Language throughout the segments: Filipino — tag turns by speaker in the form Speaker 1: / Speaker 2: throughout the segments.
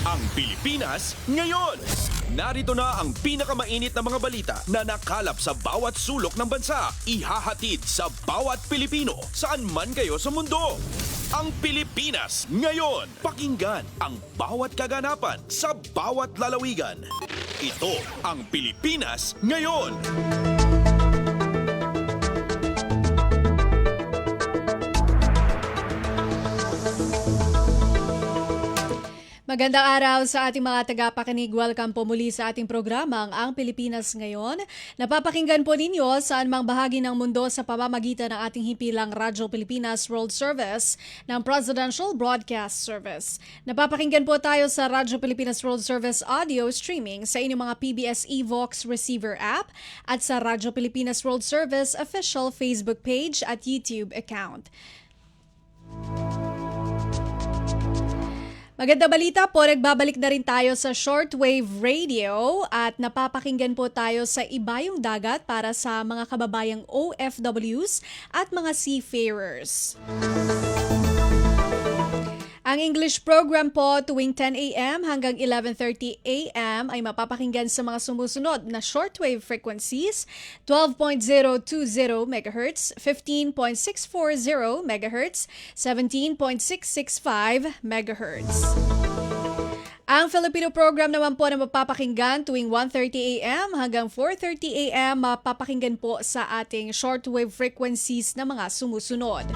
Speaker 1: Ang Pilipinas ngayon. Narito na ang pinakamainit na mga balita na nakalap sa bawat sulok ng bansa. Ihahatid sa bawat Pilipino saan man kayo sa mundo. Ang Pilipinas ngayon. Pakinggan ang bawat kaganapan sa bawat lalawigan. Ito ang Pilipinas ngayon.
Speaker 2: Magandang araw sa ating mga tagapakinig. Welcome po muli sa ating programang Ang Pilipinas Ngayon. Napapakinggan po ninyo saan mang bahagi ng mundo sa pamamagitan ng ating himpilang Radyo Pilipinas World Service ng Presidential Broadcast Service. Napapakinggan po tayo sa Radyo Pilipinas World Service audio streaming sa inyong mga PBS eVox receiver app at sa Radyo Pilipinas World Service official Facebook page at YouTube account. Maganda balita po, nagbabalik na rin tayo sa shortwave radio at napapakinggan po tayo sa Ibayong Dagat para sa mga kababayang OFWs at mga seafarers. Ang English program po tuwing 10 a.m. hanggang 11:30 a.m. ay mapapakinggan sa mga sumusunod na shortwave frequencies: 12.020 MHz, 15.640 MHz, 17.665 MHz. Ang Filipino program naman po na mapapakinggan tuwing 1:30 a.m. hanggang 4:30 a.m. mapapakinggan po sa ating shortwave frequencies na mga sumusunod: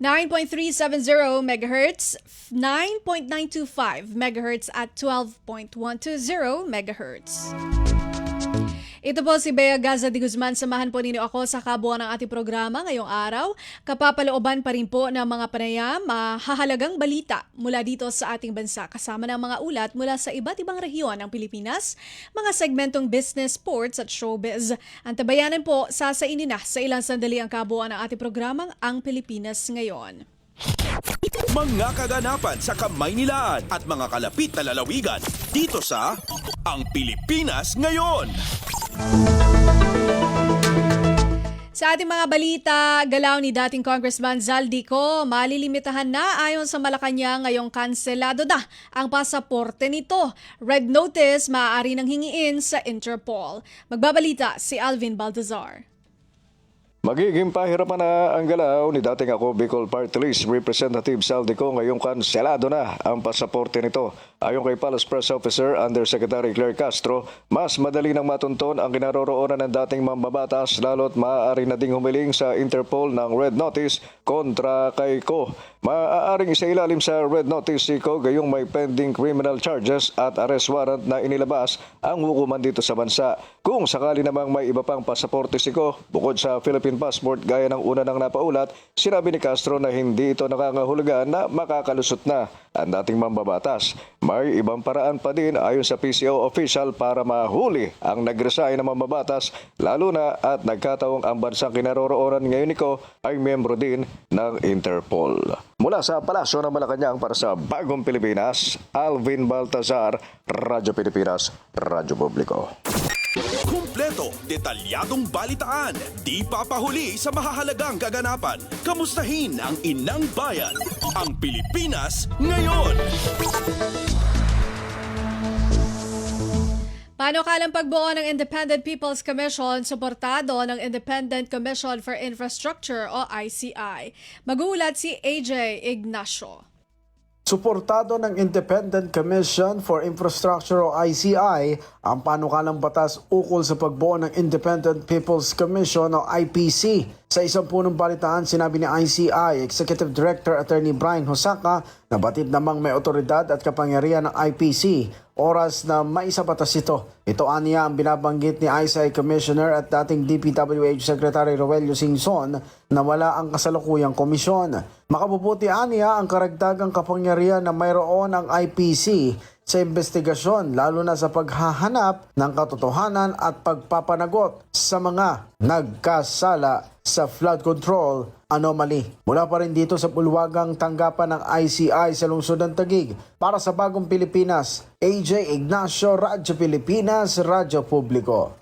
Speaker 2: 9.370 MHz, 9.925 MHz at 12.120 MHz. Ito po si Bea Gaza de Guzman. Samahan po ninyo ako sa kabuuan ng ating programa ngayong araw. Kapapalooban pa rin po ng mga panayam, mahahalagang balita mula dito sa ating bansa kasama ng mga ulat mula sa iba't ibang rehiyon ng Pilipinas, mga segmentong business, sports at showbiz. Ang tabayanan po, sasainin na sa ilang sandali ang kabuuan ng ating programang Ang Pilipinas Ngayon.
Speaker 1: Mga kaganapan sa Kamaynilaan at mga kalapit na lalawigan dito sa Ang Pilipinas Ngayon.
Speaker 2: Sa ating mga balita, galaw ni dating Congressman Zaldico, malilimitahan na ayon sa Malacanang ngayong kanselado na ang pasaporte nito. Red notice maaari nang hingiin sa Interpol. Magbabalita si Alvin Baltazar.
Speaker 3: Magiging pahirapan na ang galaw ni dating ako Bicol Party List Representative Zaldico ngayong kanselado na ang pasaporte nito. Ayon kay Palace Press Officer Undersecretary Claire Castro, mas madali nang matunton ang kinaroroonan ng dating mambabatas lalo't maaari na ding humiling sa Interpol ng red notice kontra kay Ko. Maaaring isailalim sa red notice si Ko gayong may pending criminal charges at arrest warrant na inilabas ang hukuman dito sa bansa. Kung sakali namang may iba pang pasaporte si Ko, bukod sa Philippine passport gaya ng una nang napaulat, sinabi ni Castro na hindi ito nakangahulugan na makakalusot na ang dating mambabatas. May ibang paraan pa din ayon sa PCO official para mahuli ang nag-resign na mambabatas, lalo na at nagkataong ang bansang kinaroroonan ngayon niko ay miyembro din ng Interpol. Mula sa Palasyo ng Malacanang para sa Bagong Pilipinas, Alvin Baltazar, Radyo Pilipinas, Radyo Publiko.
Speaker 1: Kumpleto, detalyadong balitaan, di papahuli sa mahahalagang kaganapan. Kamustahin ang inang bayan, ang Pilipinas ngayon.
Speaker 2: Panukalang pagbuo ng Independent People's Commission, suportado ng Independent Commission for Infrastructure o ICI. Magulat si AJ Ignacio.
Speaker 4: Suportado ng Independent Commission for Infrastructure o ICI ang panukalang batas ukol sa pagbuo ng Independent People's Commission o IPC. Sa isang punong balitaan, sinabi ni ICI Executive Director Attorney Brian Hosaka na batid namang may otoridad at kapangyarihan ng IPC oras na maisabatas ito. Ito aniya ang binabanggit ni ICI Commissioner at dating DPWH Secretary Roelio Singson na wala ang kasalukuyang komisyon. Makabubuti aniya ang karagdagang kapangyarihan na mayroon ang IPC sa investigasyon, lalo na sa paghahanap ng katotohanan at pagpapanagot sa mga nagkasala sa flood control anomaly. Mula pa rin dito sa bulwagang tanggapan ng ICI sa lungsod ng Taguig. Para sa Bagong Pilipinas, AJ Ignacio, Radyo Pilipinas, Radyo Publiko.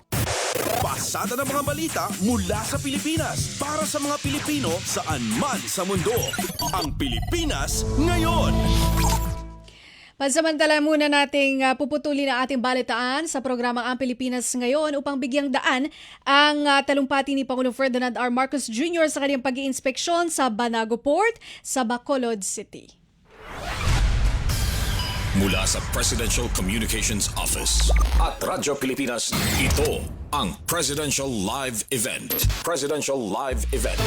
Speaker 1: Pasada ng mga balita mula sa Pilipinas para sa mga Pilipino saan man sa mundo. Ang Pilipinas ngayon.
Speaker 2: Pansamantala muna nating puputulin ang ating balitaan sa programang Ang Pilipinas Ngayon upang bigyang daan ang talumpati ni Pangulong Ferdinand R. Marcos Jr. sa kanyang pag-iinspeksyon sa Banago Port sa Bacolod City.
Speaker 5: Mula sa Presidential Communications Office at Radyo Pilipinas, ito ang Presidential Live Event. Presidential Live Event.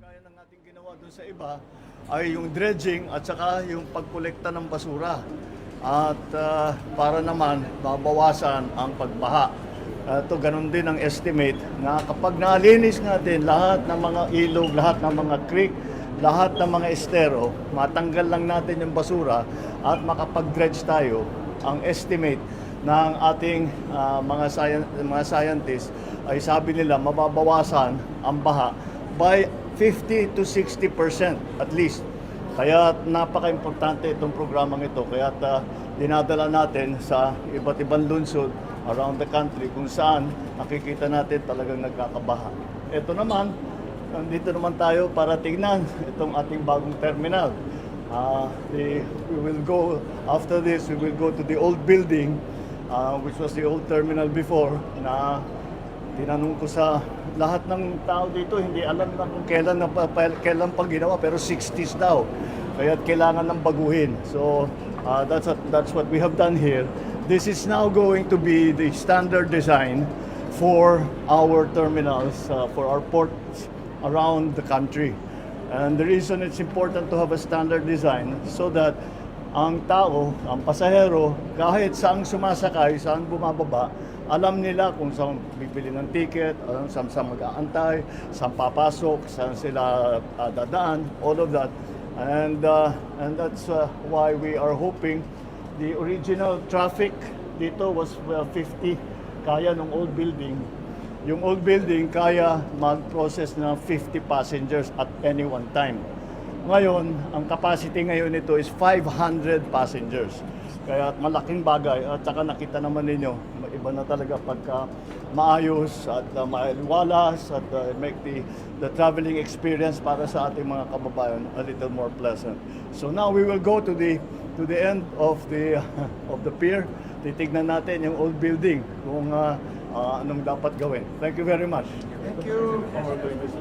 Speaker 6: Kagaya ng ating ginawa doon sa iba ay yung dredging at saka yung pagkolekta ng basura. At para naman mabawasan ang pagbaha. Ito ganun din ang estimate na kapag nalinis natin lahat ng mga ilog, lahat ng mga creek, lahat ng mga estero, matanggal lang natin yung basura at makapag-dredge tayo, ang estimate ng ating mga scientists ay sabi nila mababawasan ang baha by 50 to 60% at least. Kaya napaka-importante itong programang ito. Kaya dinadala natin sa iba't ibang lungsod around the country kung saan nakikita natin talagang nagkakabaha. Ito naman, nandito naman tayo para tingnan itong ating bagong terminal. We will go, after this, we will go to the old building, which was the old terminal before, na tinanong ko sa lahat ng tao dito, hindi alam na kung kailan pa ginawa, pero 60s daw. Kaya kailangan ng baguhin. So that's what we have done here. This is now going to be the standard design for our terminals, for our ports around the country. And the reason it's important to have a standard design so that ang tao, ang pasahero, kahit saan sumasakay, saan bumababa, alam nila kung saan bibili ng ticket, saan mag-aantay, saan papasok, saan sila dadaan, all of that. And that's why we are hoping the original traffic dito was 50 kaya ng old building. Yung old building kaya mag-process ng 50 passengers at any one time. Ngayon, ang capacity ngayon nito is 500 passengers. Kaya malaking bagay at saka nakita naman ninyo, iba na talaga pagka maayos at maaliwalas at make the traveling experience para sa ating mga kababayan a little more pleasant. So now we will go to the end of the pier. Titignan natin yung old building kung anong dapat gawin. Thank you very much. Thank you for doing this.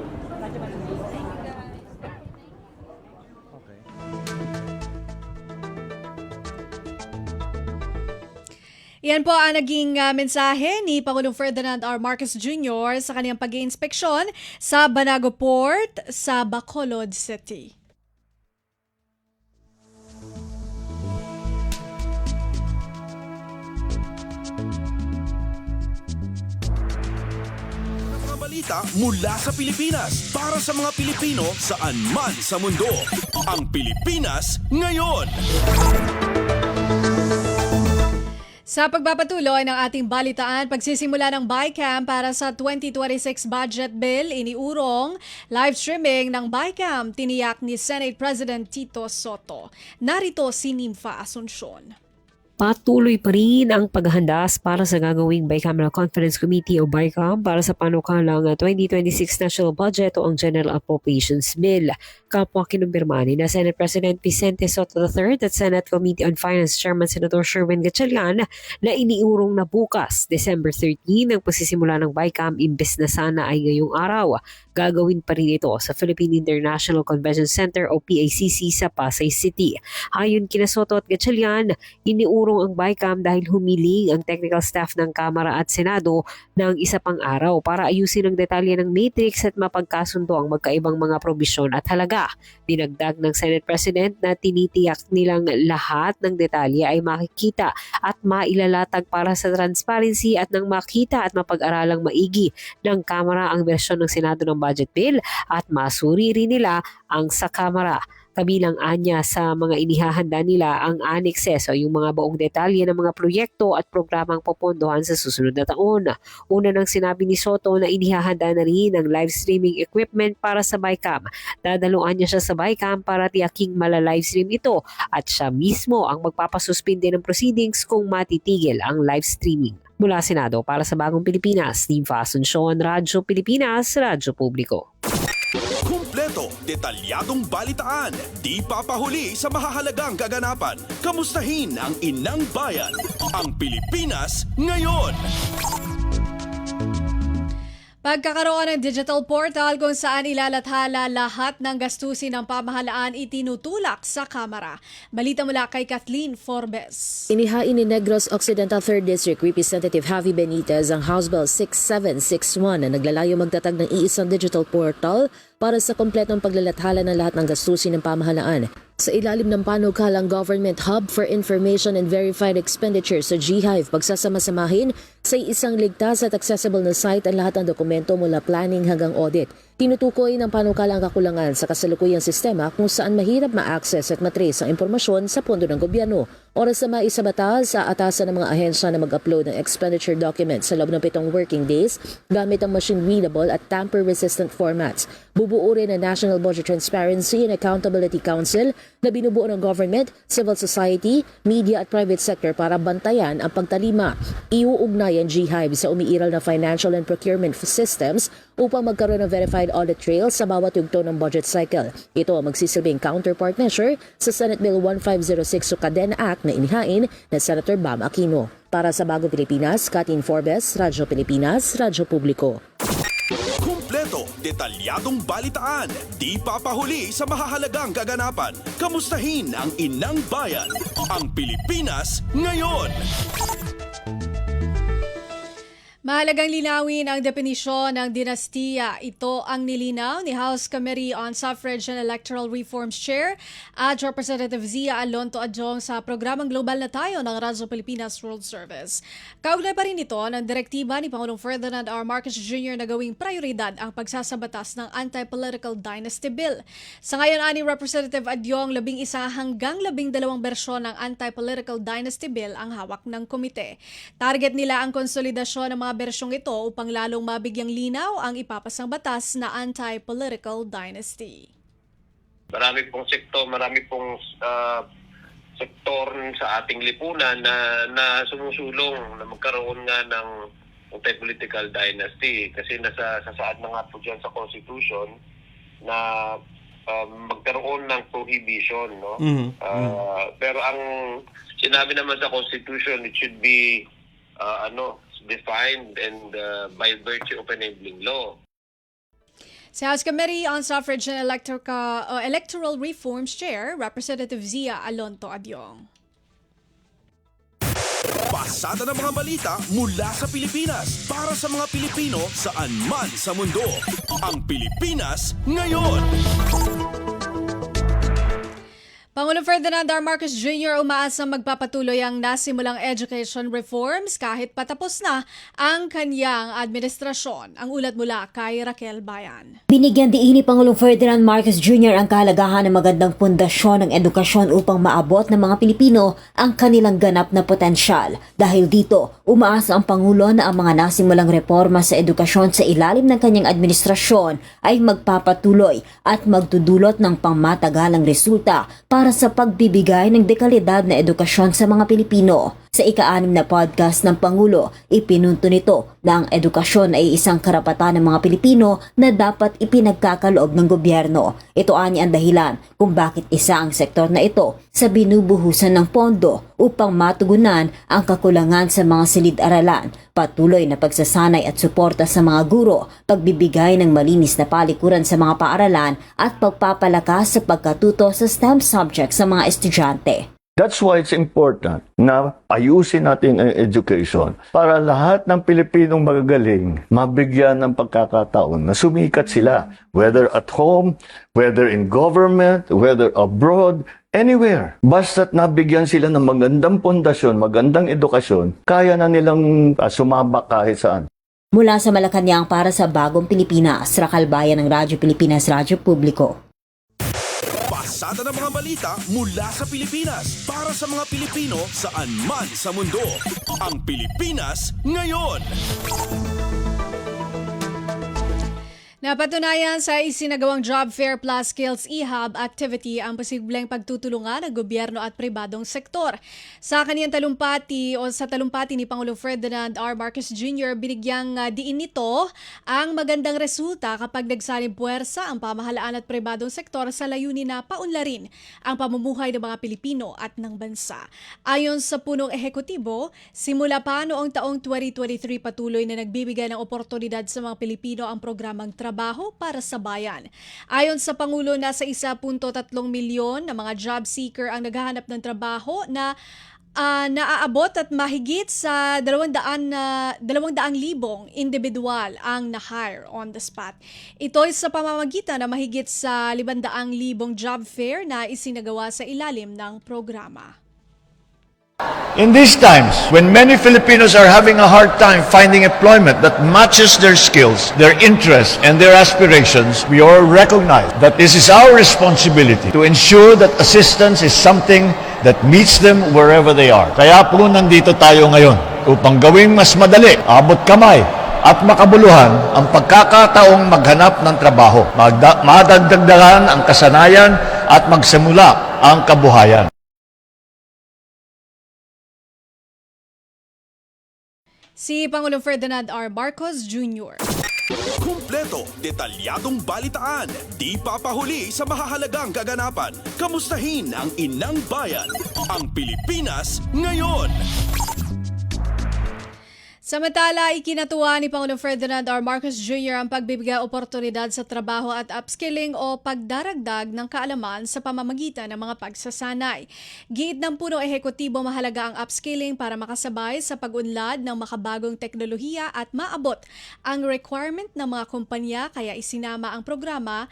Speaker 2: Yan po ang naging mensahe ni Pangulong Ferdinand R. Marcos Jr. sa kanyang pag-iinspeksyon sa Banago Port sa Bacolod City.
Speaker 1: Mga balita mula sa Pilipinas para sa mga Pilipino saan man sa mundo. Ang Pilipinas Ngayon.
Speaker 2: Sa pagpapatuloy ng ating balitaan, pagsisimula ng BICAM para sa 2026 budget bill, iniurong live streaming ng BICAM, tiniyak ni Senate President Tito Soto. Narito si Nympha Asuncion.
Speaker 7: Patuloy pa rin ang paghahanda para sa gagawing Bicameral Conference Committee o BICAM para sa panukalang 2026 National Budget o ang General Appropriations Bill. Kapwa kinumpirma ni na Senate President Vicente Soto III at Senate Committee on Finance Chairman Senator Sherwin Gatchalian na iniurong na bukas, December 13, ang pagsisimula ng BICAM imbes na sana ay ngayong araw. Gagawin pa rin ito sa Philippine International Convention Center o PICC sa Pasay City. Ayon kina Soto at Gatchalian, iniurong ang BICAM dahil humiling ang technical staff ng Kamara at Senado ng isa pang araw para ayusin ang detalye ng matrix at mapagkasundo ang magkaibang mga probisyon at halaga. Dinagdag ng Senate President na tinitiyak nilang lahat ng detalye ay makikita at mailalatag para sa transparency at nang makita at mapag-aralang maigi ng Kamara ang bersyon ng Senado ng budget bill at masuri rin nila ang sa Kamara. Kabilang anya sa mga inihahanda nila ang annexes o yung mga buong detalye ng mga proyekto at programang popondohan sa susunod na taon. Una nang sinabi ni Soto na inihahanda na rin ang live streaming equipment para sa BICAM. Dadaluan niya siya sa BICAM para tiyaking mala-livestream ito at siya mismo ang magpapasuspinde ng proceedings kung matitigil ang live streaming. Mula Senado para sa Bagong Pilipinas, Nympha Asuncion, Radyo Pilipinas, Radyo Publiko.
Speaker 1: Kumpleto, detalyadong balitaan, di papahuli sa mahahalagang kaganapan. Kamustahin ang inang bayan, ang Pilipinas ngayon.
Speaker 2: Pagkakaroon ng digital portal kung saan ilalathala lahat ng gastusin ng pamahalaan itinutulak sa Kamara. Balita mula kay Kathleen Forbes.
Speaker 8: Inihain ni Negros Occidental 3rd District Representative Javi Benitez ang House Bill 6761 na naglalayo magtatag ng iisang digital portal para sa kompletong paglalathala ng lahat ng gastusin ng pamahalaan. Sa ilalim ng panukalang Government Hub for Information and Verified Expenditures sa GHive, pagsasama-samahin sa isang ligtas at accessible na site ang lahat ng dokumento mula planning hanggang audit. Tinutukoy ng panukalang kakulangan sa kasalukuyang sistema kung saan mahirap ma-access at matrace ang impormasyon sa pondo ng gobyerno. Oras na maisabatas sa atasan ng mga ahensya na mag-upload ng expenditure documents sa loob ng 7 working days gamit ang machine-readable at tamper-resistant formats. Bubuo rin ang National Budget Transparency and Accountability Council na binubuo ng government, civil society, media at private sector para bantayan ang pagtalima. Iuugnay ang GHive sa umiiral na financial and procurement systems upang magkaroon ng verified audit trail sa bawat yugto ng budget cycle. Ito ang magsisilbing counterpart measure sa Senate Bill 1506 o Cadena Act na inihain ni Senator Bam Aquino. Para sa Bagong Pilipinas, Kathleen Forbes, Radyo Pilipinas, Radyo Publiko.
Speaker 1: Kumpleto, detalyadong balitaan, di papahuli sa mahahalagang kaganapan. Kamustahin ang inang bayan, ang Pilipinas ngayon.
Speaker 2: Mahalagang linawin ang definisyon ng dinastiya. Ito ang nilinaw ni House Committee on Suffrage and Electoral Reforms Chair at Representative Zia Alonto Adjong sa programang Global na Tayo ng Radyo Pilipinas World Service. Kaugnay pa rin ito ng direktiba ni Pangulong Ferdinand R. Marcos Jr. na gawing prioridad ang pagsasabatas ng Anti-Political Dynasty Bill. Sa ngayon, ani Representative Adjong, 11 hanggang 12 bersyon ng Anti-Political Dynasty Bill ang hawak ng komite. Target nila ang konsolidasyon ng mga bersyong ito upang lalong mabigyang linaw ang ipapasang batas na anti-political dynasty.
Speaker 9: Marami pong sektor sa ating lipunan na sumusulong na magkaroon nga ng anti-political dynasty kasi sasaad na nga po dyan sa Constitution na magkaroon ng prohibition, no? Pero ang sinabi naman sa Constitution, it should be defined and by virtue of enabling law.
Speaker 2: Sa House Committee on Suffrage and Electoral Reforms Chair, Representative Zia Alonto Adyong.
Speaker 1: Pasada ng mga balita mula sa Pilipinas para sa mga Pilipino saan man sa mundo. Ang Pilipinas ngayon.
Speaker 2: Pangulong Ferdinand R. Marcos Jr. umaasang magpapatuloy ang nasimulang education reforms kahit patapos na ang kanyang administrasyon. Ang ulat mula kay Raquel Bayan.
Speaker 10: Binigyan diin ni Pangulong Ferdinand Marcos Jr. ang kahalagahan ng magandang pundasyon ng edukasyon upang maabot ng mga Pilipino ang kanilang ganap na potensyal. Dahil dito, umaasa ang Pangulo na ang mga nasimulang reforma sa edukasyon sa ilalim ng kanyang administrasyon ay magpapatuloy at magdudulot ng pangmatagalang resulta para sa pagbibigay ng dekalidad na edukasyon sa mga Pilipino. Sa ika-6 na podcast ng Pangulo, ipinunto nito na ang edukasyon ay isang karapatan ng mga Pilipino na dapat ipinagkakaloob ng gobyerno. Ito ani ang dahilan kung bakit isa ang sektor na ito sa binubuhusan ng pondo upang matugunan ang kakulangan sa mga silid-aralan, patuloy na pagsasanay at suporta sa mga guro, pagbibigay ng malinis na palikuran sa mga paaralan at pagpapalakas sa pagkatuto sa STEM subjects sa mga estudyante.
Speaker 11: That's why it's important na ayusin natin ang education para lahat ng Pilipinong magagaling mabigyan ng pagkakataon na sumikat sila, whether at home, whether in government, whether abroad, anywhere. Basta't nabigyan sila ng magandang pundasyon, magandang edukasyon, kaya na nilang sumabak kahit saan.
Speaker 10: Mula sa Malacanang para sa Bagong Pilipinas, Raquel Bayan ng Radyo Pilipinas, Radyo Publiko.
Speaker 1: Pasada ng mga balita mula sa Pilipinas para sa mga Pilipino saan man sa mundo. Ang Pilipinas ngayon.
Speaker 2: Napatunayan sa isinagawang Job Fair Plus Skills eHub activity ang posibleng pagtutulungan ng gobyerno at pribadong sektor. Sa kaniyang talumpati ni Pangulong Ferdinand R. Marcos Jr., binigyang diin nito ang magandang resulta kapag nagsaling puwersa ang pamahalaan at pribadong sektor sa layunin na paunlarin ang pamumuhay ng mga Pilipino at ng bansa. Ayon sa punong ehekutibo, simula pa noong taong 2023 patuloy na nagbibigay ng oportunidad sa mga Pilipino ang programang trabaho para sa bayan. Ayon sa Pangulo, nasa 1.3 milyon na mga job seeker ang naghahanap ng trabaho na naaabot at mahigit sa 200,000 individual ang na-hire on the spot. Ito ay sa pamamagitan na mahigit sa 500,000 job fair na isinagawa sa ilalim ng programa.
Speaker 12: In these times, when many Filipinos are having a hard time finding employment that matches their skills, their interests, and their aspirations, we all recognize that this is our responsibility to ensure that assistance is something that meets them wherever they are. Kaya po nandito tayo ngayon upang gawing mas madali, abot kamay, at makabuluhan ang pagkakataong maghanap ng trabaho, madagdagan ang kasanayan at magsimula ang kabuhayan.
Speaker 2: Si Pangulong Ferdinand R. Marcos Jr.
Speaker 1: Kumpleto, detalyadong balitaan, di papahuli sa mahahalagang kaganapan. Kamustahin ang inang bayan, ang Pilipinas ngayon.
Speaker 2: Samantala, ikinatuwa ni Pangulong Ferdinand R. Marcos Jr. ang pagbibigay oportunidad sa trabaho at upskilling o pagdaragdag ng kaalaman sa pamamagitan ng mga pagsasanay. Giit ng punong ehekutibo, mahalaga ang upskilling para makasabay sa pag-unlad ng makabagong teknolohiya at maabot ang requirement ng mga kumpanya, kaya isinama ang programa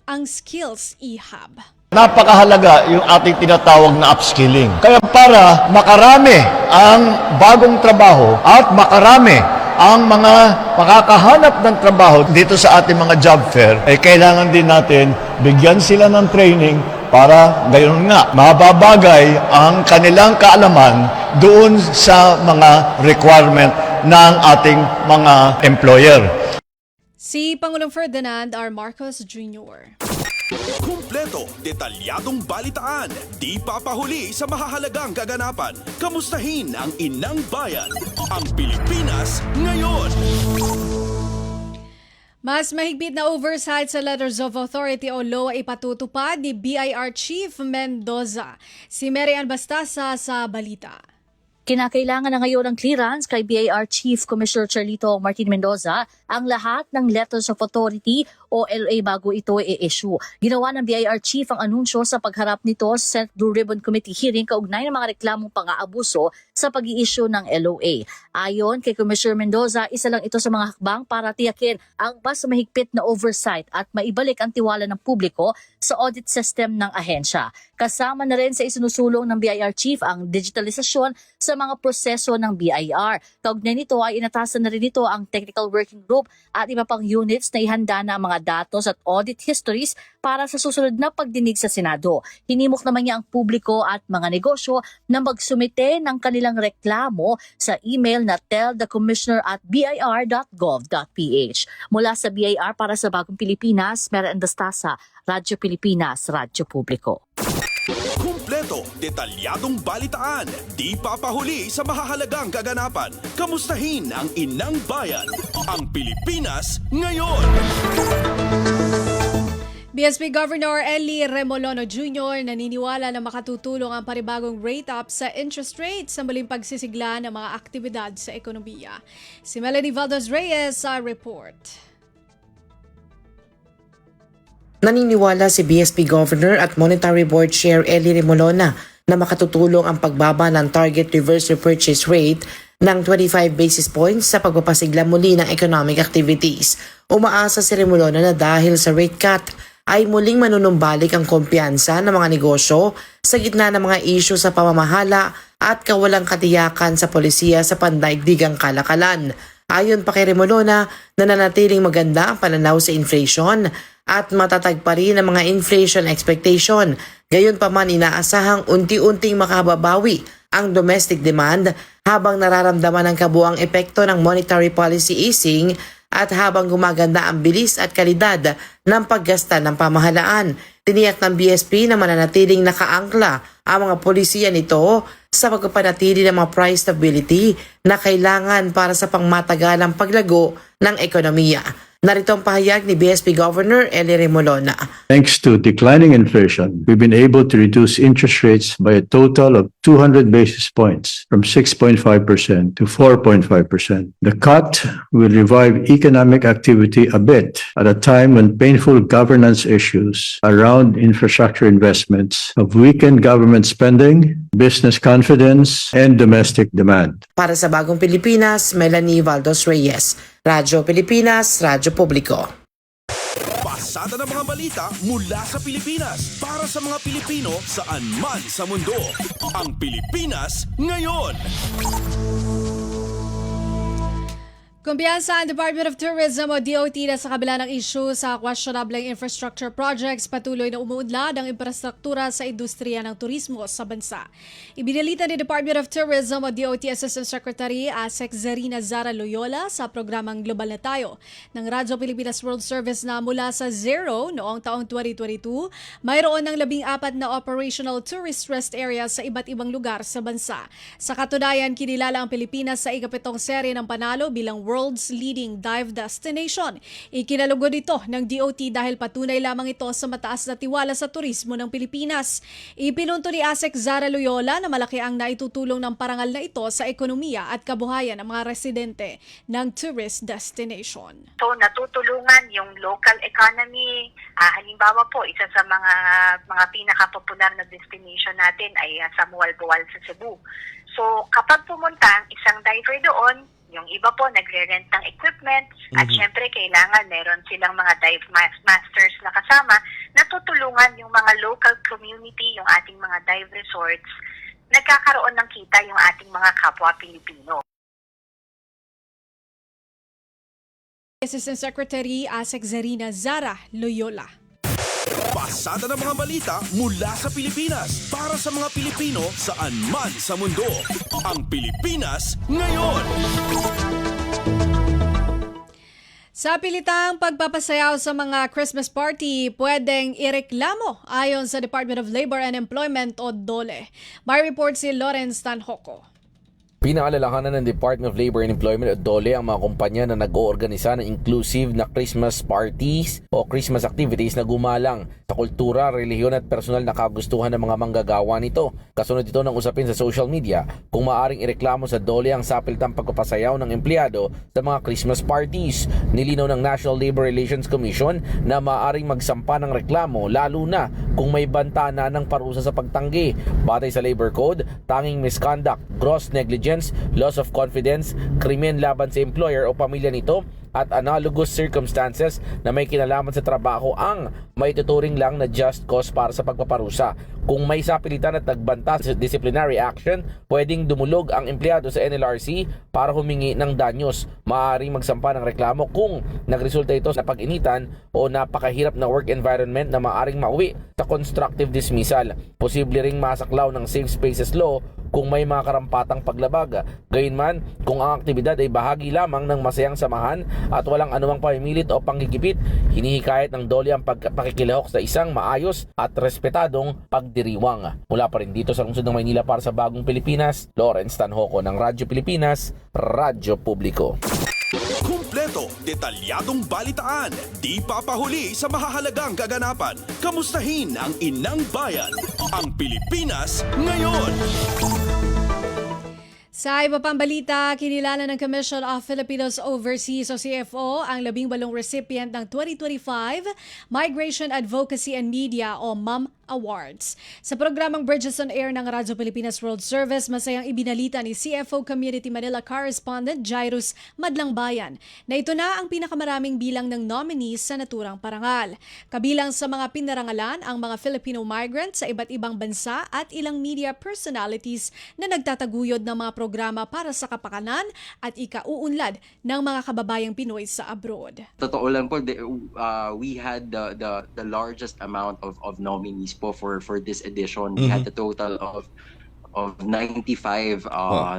Speaker 2: ang Skills eHub.
Speaker 12: Napakahalaga yung ating tinatawag na upskilling. Kaya para makarami ang bagong trabaho at makarami ang mga makakahanap ng trabaho dito sa ating mga job fair, kailangan din natin bigyan sila ng training para gayon nga mababagay ang kanilang kaalaman doon sa mga requirement ng ating mga employer.
Speaker 2: Si Pangulong Ferdinand R. Marcos Jr.
Speaker 1: Kumpleto, detalyadong balitaan, di papahuli sa mahahalagang kaganapan. Kamustahin ang inang bayan, ang Pilipinas ngayon.
Speaker 2: Mas mahigpit na oversight sa Letters of Authority o LOA ipatutupad ni BIR Chief Mendoza. Si Mary Ann Bastasa sa balita.
Speaker 13: Kinakailangan na ngayon ng clearance kay BIR Chief Commissioner Charlito Martin Mendoza ang lahat ng Letters of Authority o LOA bago ito i-issue. Ginawa ng BIR Chief ang anunsyo sa pagharap nito sa Senate Blue Ribbon Committee hearing kaugnay ng mga reklamong pang-aabuso sa pag-i-issue ng LOA. Ayon kay Commissioner Mendoza, isa lang ito sa mga hakbang para tiyakin ang mas mahigpit na oversight at maibalik ang tiwala ng publiko sa audit system ng ahensya. Kasama na rin sa isinusulong ng BIR Chief ang digitalisasyon sa mga proseso ng BIR. Kaugnay nito ay inatasan na rin ito ang Technical Working Group at iba pang units na ihanda na ang mga datos at audit histories para sa susunod na pagdinig sa Senado. Hinimok naman niya ang publiko at mga negosyo na magsumite ng kanilang reklamo sa email na tellthecommissioner@bir.gov.ph. Mula sa BIR para sa Bagong Pilipinas, Mary Ann Bastasa, Radyo Pilipinas, Radyo Publiko.
Speaker 1: Kumpleto, detalyadong balitaan, di papahuli sa mahahalagang kaganapan. Kamustahin ang inang bayan, ang Pilipinas ngayon.
Speaker 2: BSP Governor Ellie Remolino Jr. naniniwala na makatutulong ang panibagong rate up sa interest rate sa muling pagsisigla ng mga aktibidad sa ekonomiya. Si Melanie Valdez-Reyes sa report.
Speaker 14: Naniniwala si BSP Governor at Monetary Board Chair Ellie Remolona na makatutulong ang pagbaba ng target reverse repurchase rate ng 25 basis points sa pagpapasigla muli ng economic activities. Umaasa si Remolona na dahil sa rate cut ay muling manunumbalik ang kumpiyansa ng mga negosyo sa gitna ng mga isyu sa pamamahala at kawalang katiyakan sa polisiya sa pandaigdigang kalakalan. Ayon pa kay Remolona, nananatiling maganda ang pananaw sa inflation at matatag pa rin ang mga inflation expectation. Gayunpaman, inaasahang unti-unting makababawi ang domestic demand habang nararamdaman ang kabuang epekto ng monetary policy easing at habang gumaganda ang bilis at kalidad ng paggasta ng pamahalaan. Tiniyak ng BSP na mananatiling nakaangkla ang mga polisiya nito sa pagpapanatili ng mga price stability na kailangan para sa pangmatagalang paglago ng ekonomiya. Narito ang pahayag ni BSP Governor Ellie Remolona.
Speaker 15: Thanks to declining inflation, we've been able to reduce interest rates by a total of 200 basis points from 6.5% to 4.5%. The cut will revive economic activity a bit at a time when painful governance issues around infrastructure investments have weakened government spending, business confidence, and domestic demand.
Speaker 14: Para sa Bagong Pilipinas, Melanie Valdos Reyes. Radyo Pilipinas, Radyo Publiko.
Speaker 1: Pasada ng mga balita mula sa Pilipinas para sa mga Pilipino saan man sa mundo. Ang Pilipinas ngayon.
Speaker 2: Kumpiyansa ang Department of Tourism o DOT na sa kabila ng issue sa questionable infrastructure projects, patuloy na umuunlad ang infrastruktura sa industriya ng turismo sa bansa. Ibinalita ni Department of Tourism o DOT Assistant Secretary Asek Zarina Zara Loyola sa programang Global na Tayo ng Radyo Pilipinas World Service na mula sa zero noong taong 2022, mayroon ng 14 na operational tourist rest areas sa iba't ibang lugar sa bansa. Sa katunayan, kinilala ang Pilipinas sa ikapitong serye ng panalo bilang world's leading dive destination. Ikinalugod ito ng DOT dahil patunay lamang ito sa mataas na tiwala sa turismo ng Pilipinas. Ipinunto ni Asek Zara Loyola na malaki ang naitutulong ng parangal na ito sa ekonomiya at kabuhayan ng mga residente ng tourist destination.
Speaker 16: So natutulungan yung local economy. Halimbawa po, isa sa mga pinaka-popular na destination natin ay Samuel Boal sa Cebu. So kapag pumunta ang isang diver doon, yung iba po nagre-rent ng equipment at syempre kailangan meron silang mga dive masters na kasama na tutulungan yung mga local community, yung ating mga dive resorts, nagkakaroon ng kita yung ating mga kapwa Pilipino.
Speaker 2: Assistant Secretary Asek Zarina Zara Loyola.
Speaker 1: Pasada ng mga balita mula sa Pilipinas para sa mga Pilipino saan man sa mundo. Ang Pilipinas ngayon.
Speaker 2: Sa pilitang pagpapasayaw sa mga Christmas party, pwedeng ireklamo ayon sa Department of Labor and Employment o DOLE. May report si Lawrence Tanhoco.
Speaker 17: Pinaalalahanan ng Department of Labor and Employment o DOLE ang mga kumpanya na nag-oorganisa ng inclusive na Christmas parties o Christmas activities na gumalang sa kultura, relihiyon at personal na kagustuhan ng mga manggagawa nito. Kasunod ito ng usapin sa social media kung maaring ireklamo sa DOLE ang sapilitang pagpapasayaw ng empleyado sa mga Christmas parties. Nilinaw ng National Labor Relations Commission na maaring magsampa ng reklamo lalo na kung may banta na ng parusa sa pagtanggi. Batay sa Labor Code, tanging misconduct, gross negligence, loss of confidence, krimen laban sa employer o pamilya nito at analogous circumstances na may kinalaman sa trabaho ang maituturing lang na just cause para sa pagpaparusa. Kung may sapilitan at nagbanta sa disciplinary action, pwedeng dumulog ang empleyado sa NLRC para humingi ng danyos. Maaaring magsampa ng reklamo kung nagresulta ito sa pag-initan o napakahirap na work environment na maaaring mauwi sa constructive dismissal. Posible ring masaklaw ng Safe Spaces Law kung may mga karampatang paglabag. Gayunman, kung ang aktibidad ay bahagi lamang ng masayang samahan at walang anumang pamimilit o panggigipit, hinihikayat ng DOLE ang pakikilahok sa isang maayos at respetadong pagdiriwang. Mula pa rin dito sa lungsod ng Maynila para sa Bagong Pilipinas, Lawrence Tanhoco ng Radyo Pilipinas, Radyo Publiko.
Speaker 1: Kumpleto, detalyadong balitaan, di papahuli sa mahahalagang kaganapan. Kamustahin ang inang bayan, ang Pilipinas ngayon.
Speaker 2: Sa iba pang balita, kinilala ng Commission of Filipinos Overseas o CFO ang 18 recipient ng 2025 Migration Advocacy and Media o MAM Awards. Sa programang Bridges on Air ng Radyo Pilipinas World Service, masayang ibinalita ni CFO Community Manila Correspondent Jairus Madlangbayan na ito na ang pinakamaraming bilang ng nominees sa naturang parangal. Kabilang sa mga pinarangalan ang mga Filipino migrants sa iba't ibang bansa at ilang media personalities na nagtataguyod ng mga programa para sa kapakanan at ikauunlad ng mga kababayang Pinoy sa abroad.
Speaker 18: Totoo lang po, we had the largest amount of nominees po for this edition. We had a total of 95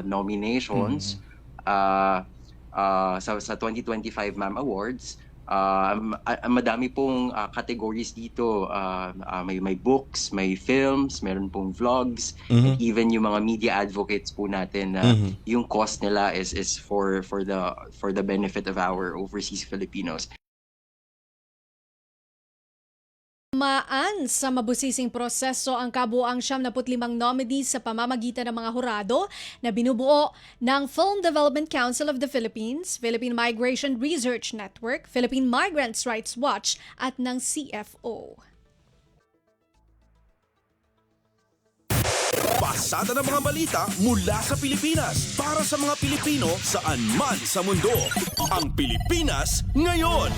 Speaker 18: nominations. sa 2025 MAM Awards. Madami pong categories dito. May books, may films, meron pong vlogs, and even yung mga media advocates po natin na yung cost nila is for the benefit of our overseas Filipinos.
Speaker 2: Maan sa mabusising proseso ang kabuoang 75 nominees sa pamamagitan ng mga hurado na binubuo ng Film Development Council of the Philippines, Philippine Migration Research Network, Philippine Migrants' Rights Watch at ng CFO.
Speaker 1: Pasada ng mga balita mula sa Pilipinas para sa mga Pilipino saan man sa mundo. Ang Pilipinas ngayon.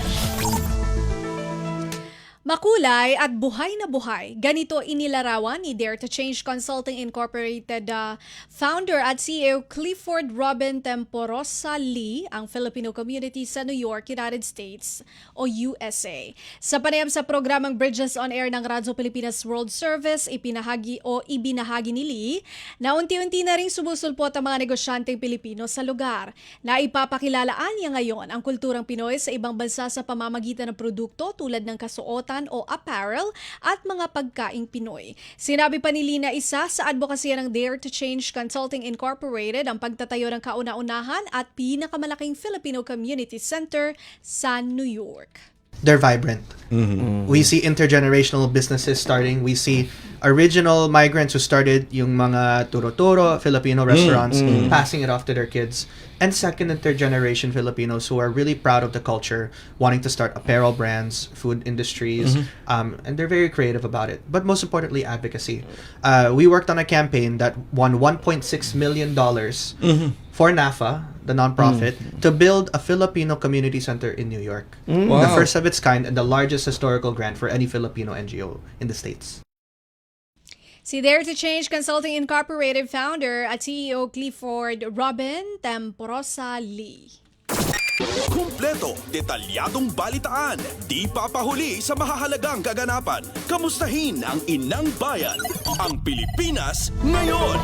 Speaker 2: Makulay at buhay na buhay. Ganito inilarawan ni Dare to Change Consulting Incorporated founder at CEO Clifford Robin Temporosa Lee ang Filipino community sa New York, United States o USA. Sa panayam sa programang Bridges on Air ng Radyo Pilipinas World Service, ibinahagi ni Lee na unti-unti na ring sumusulpot ang mga negosyanteng Pilipino sa lugar. Naipapakilalaan niya ngayon ang kulturang Pinoy sa ibang bansa sa pamamagitan ng produkto tulad ng kasuotan o apparel at mga pagkaing Pinoy. Sinabi pa ni Lee na isa sa advokasya ng Dare to Change Consulting Incorporated ang pagtatayo ng kauna-unahan at pinakamalaking Filipino Community Center sa New York.
Speaker 19: They're vibrant. We see intergenerational businesses starting. We see original migrants who started yung mga turo-turo, Filipino restaurants, passing it off to their kids. And second and third generation Filipinos who are really proud of the culture, wanting to start apparel brands, food industries, and they're very creative about it. But most importantly, advocacy. We worked on a campaign that won $1.6 million for NAFA, the nonprofit, to build a Filipino community center in New York. The first of its kind and the largest historical grant for any Filipino NGO in the States.
Speaker 2: Si Dare to Change Consulting Incorporated founder at CEO Clifford Robin Temporosa Lee.
Speaker 1: Kumpleto, detalyadong balitaan, di papahuli sa mahahalagang kaganapan. Kamustahin ang inang bayan, ang Pilipinas ngayon.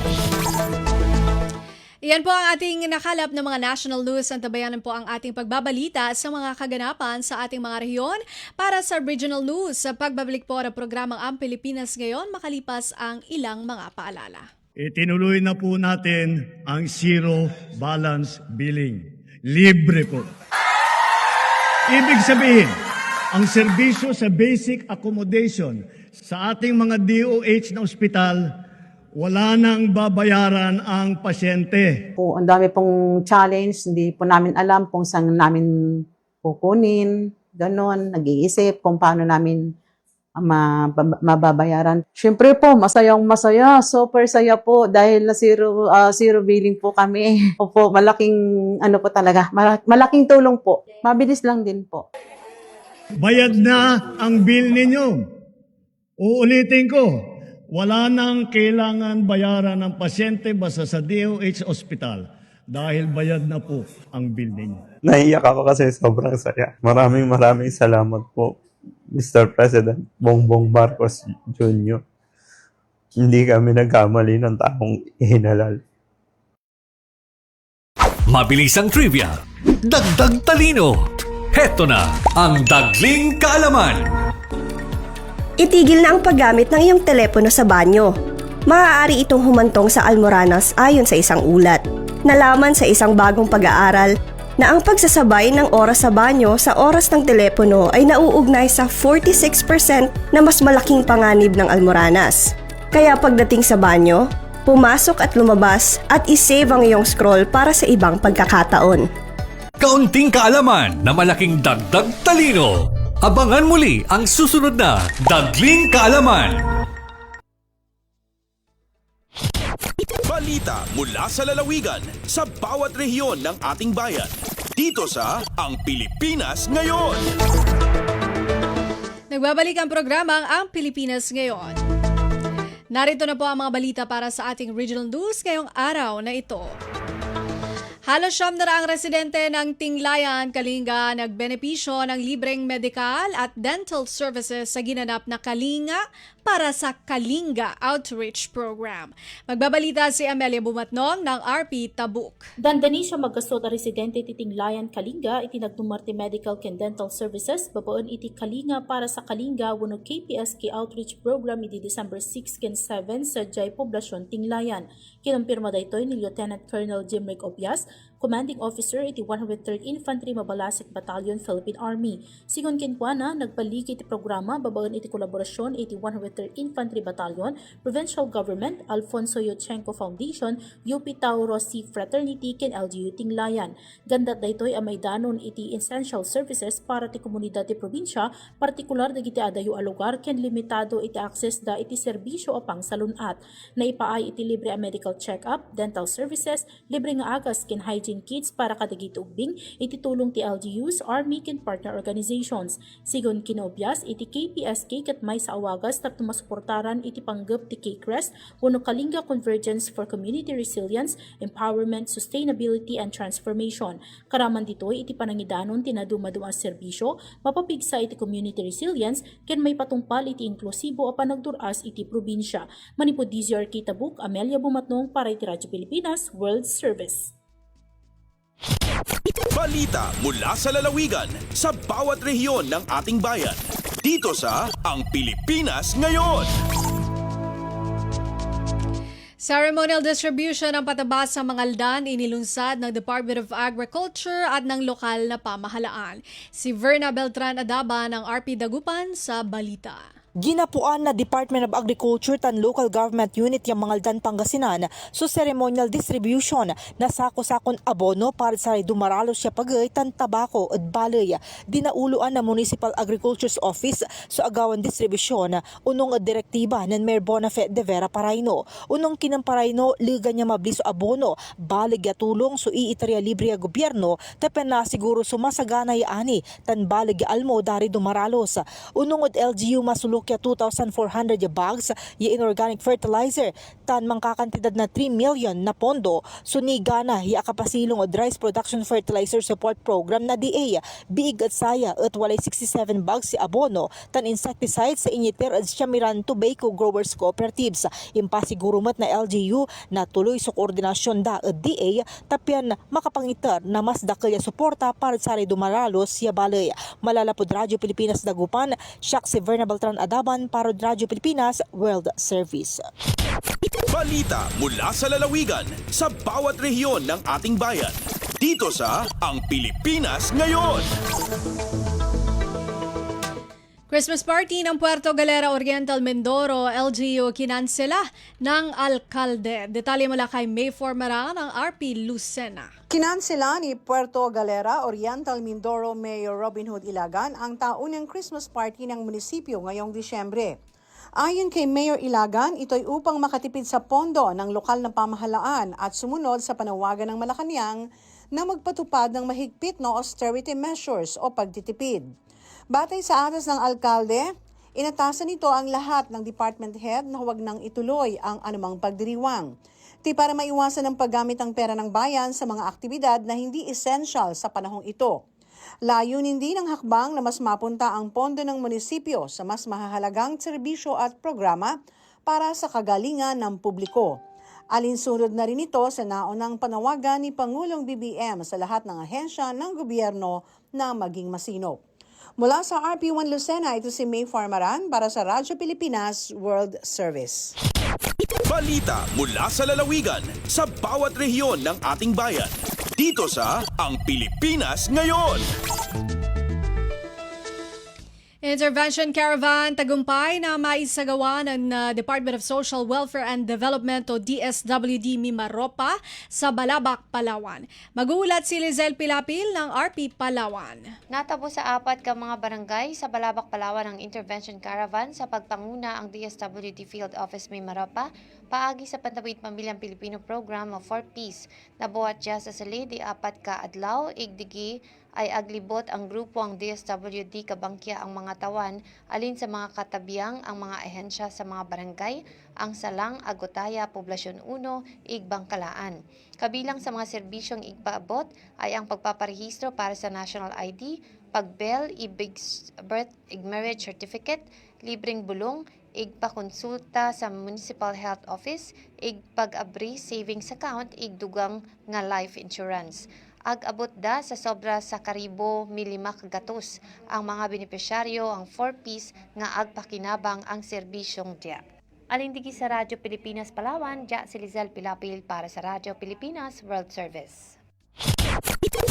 Speaker 2: Iyan po ang ating nakalap ng mga national news. Antabayanan po ang ating pagbabalita sa mga kaganapan sa ating mga rehiyon. Para sa regional news, sa pagbabalik po ng programang Ang Pilipinas Ngayon, makalipas ang ilang mga paalala.
Speaker 6: Itinuloy na po natin ang zero balance billing. Libre po. Ibig sabihin, ang serbisyo sa basic accommodation sa ating mga DOH na ospital, wala nang babayaran ang pasyente.
Speaker 20: Ang dami pong challenge, hindi po namin alam kung saan namin kukunin, ganon, nag-iisip kung paano namin mababayaran. Siyempre po, masayang-masaya, super saya po dahil na zero billing po kami. Opo, malaking po talaga, malaking tulong po. Mabilis lang din po.
Speaker 6: Bayad na ang bill ninyo. Uulitin ko, wala nang kailangan bayaran ng pasyente basta sa DOH Hospital dahil bayad na po ang bill ninyo.
Speaker 21: Naiiyak ako kasi sobrang saya. Maraming salamat po, Mr. President Bongbong Marcos Jr. Hindi kami nagkamali ng taong ihinalal.
Speaker 22: Mabilisang trivia, dagdag talino. Heto na ang Dagling Kaalaman.
Speaker 23: Itigil na ang paggamit ng iyong telepono sa banyo. Maaari itong humantong sa almoranas ayon sa isang ulat. Nalaman sa isang bagong pag-aaral na ang pagsasabay ng oras sa banyo sa oras ng telepono ay nauugnay sa 46% na mas malaking panganib ng almoranas. Kaya pagdating sa banyo, pumasok at lumabas at isave ang iyong scroll para sa ibang pagkakataon.
Speaker 22: Kaunting kaalaman na malaking dagdag talino. Abangan muli ang susunod na Dagling Kaalaman.
Speaker 1: Balita mula sa lalawigan sa bawat rehiyon ng ating bayan. Dito sa Ang Pilipinas Ngayon.
Speaker 2: Nagbabalik ang programang Ang Pilipinas Ngayon. Narito na po ang mga balita para sa ating regional news ngayong araw na ito. Halos 700 residente ng Tinglayan, Kalinga nagbenepisyo ng libreng medikal at dental services sa ginanap na Kalinga para sa Kalinga Outreach Program. Magbabalita si Amelia Bumatnong ng RP Tabuk.
Speaker 3: Dandani siya magkasot a residente iti Tinglayan, Kalinga, iti nagdumarte medical and dental services, babaon iti Kalinga para sa Kalinga wano KPSK Outreach Program iti December 6 ken 7 sa Jay Poblasyon, Tinglayan. Kinumpirma daytoy ni Lieutenant Colonel Jimrick Obias, Commanding Officer iti 103rd Infantry Mabalasik Battalion, Philippine Army. Sigon kinkwana, nagpaligi iti programa babaon iti kolaborasyon iti 103rd Infantry Battalion, Provincial Government, Alfonso Yochenko Foundation, UP Tauro Sea Fraternity ken LGU Tinglayan. Gandat daytoy amay danon iti essential services para ti komunidad ti probinsya, partikular dagiti adayo a lugar ken limitado iti access da iti serbisyo a pangsalunat. Naipaay iti libre a medical check-up, dental services, libre nga agas ken hygiene kits para kadagiti ubing iti tulong ti LGUs, Army ken partner organizations. Sigon kinobyas iti KPSK ket may sa awagas tapno masuportaran iti panggep ti KCREST wano Kalinga Convergence for Community Resilience, Empowerment, Sustainability and Transformation. Karaman ditoy iti panangidanon ti naduma-duma serbisyo, mapapigsa iti community resilience ken may patungpal iti inklusibo a panagduras iti probinsya. Manipod DZRK Tabuk, Amelia Bumatnong para iti Radyo Pilipinas World Service.
Speaker 1: Balita mula sa lalawigan sa bawat rehiyon ng ating bayan. Dito sa Ang Pilipinas Ngayon.
Speaker 2: Ceremonial distribution ng patabas sa mga aldan inilunsad ng Department of Agriculture at ng lokal na pamahalaan. Si Verna Beltran Adaba ng RP Dagupan sa balita.
Speaker 4: Ginapuan na Department of Agriculture tan Local Government Unit yung Mangaldan, Pangasinan so ceremonial distribution na sako-sakon abono para sa dumaralo siya pagay tan tabako at balay. Dinauluan na Municipal Agriculture's Office so agawan distribusyon unong direktiba ng Mayor Bonafe de Vera Paraino. Unong kinamparaino liga niya mabliso abono balig ya tulong so iitarya libre ya gobyerno tapen na siguro sumasagana yaani tan balig ya almo dari dumaralos. Unong od LGU masulok kaya 2,400 bags ya inorganic fertilizer tan mangkakantidad na 3 million na pondo sunigana ya kapasilong od rice production fertilizer support program na DA biig at saya at walay 67 bags si abono tan insecticides sa Iñiter at Siyamiran Tobacco Growers Cooperatives. Impasiguro mat na LGU na tuloy sa koordinasyon da at DA tapyan makapangitar na mas dakal ya suporta para sa dumaralos ya balay. Malalapod Radyo Pilipinas Dagupan, siya si Verna Beltran Adaban para Radyo Pilipinas World Service.
Speaker 1: Balita mula sa lalawigan sa bawat rehiyon ng ating bayan. Dito sa Ang Pilipinas Ngayon.
Speaker 2: Christmas party ng Puerto Galera Oriental Mindoro, LGU kinansela ng alkalde. Detalye mula kay May Formara ng RP Lucena.
Speaker 5: Kinansela ni Puerto Galera Oriental Mindoro Mayor Robin Hood Ilagan ang taunang Christmas party ng munisipyo ngayong Disyembre. Ayon kay Mayor Ilagan, ito'y upang makatipid sa pondo ng lokal na pamahalaan at sumunod sa panawagan ng Malacanang na magpatupad ng mahigpit na austerity measures o pagtitipid. Batay sa atas ng alkalde, inatasan nito ang lahat ng department head na huwag nang ituloy ang anumang pagdiriwang. Para maiwasan ang paggamit ng pera ng bayan sa mga aktibidad na hindi essential sa panahong ito. Layunin din ng hakbang na mas mapunta ang pondo ng munisipyo sa mas mahahalagang serbisyo at programa para sa kagalingan ng publiko. Alinsunod na rin ito sa naunang panawagan ni Pangulong BBM sa lahat ng ahensya ng gobyerno na maging masinop. Mula sa RP1 Lucena, ito si May Farmaran para sa Radyo Pilipinas World Service.
Speaker 1: Balita mula sa lalawigan sa bawat rehiyon ng ating bayan. Dito sa Ang Pilipinas Ngayon.
Speaker 2: Intervention Caravan tagumpay na maisagawa ng Department of Social Welfare and Development o DSWD Mimaropa sa Balabac, Palawan. Magulat si Lizelle Pilapil ng RP Palawan.
Speaker 24: Natapos sa 4 ka mga barangay sa Balabac, Palawan ang Intervention Caravan sa pagpanguna ang DSWD Field Office Mimaropa paagi sa Pantawid Pamilyang Pilipino Program of 4 Peace. Nabuhat siya sa salidi 4 ka adlaw, igdigi ay aglibot ang grupo ang DSWD kabangkya ang mga tawan alin sa mga katabiyang ang mga ehensya sa mga barangay, ang Salang, Agutaya, Poblasyon 1, Igbangkalaan. Kabilang sa mga serbisyong igpaabot ay ang pagpaparehistro para sa National ID, pagbel, ibig birth, marriage certificate, libreng bulong, igpakonsulta sa Municipal Health Office, igpag-abri savings account, igdugang nga life insurance. Ag-abot da sa sobra sa karibo 5 kagatos ang mga benepisyaryo ang 4-piece nga agpakinabang ang serbisyong diya. Alindigi sa Radyo Pilipinas Palawan, diya si Lizelle Pilapil para sa Radyo Pilipinas World Service.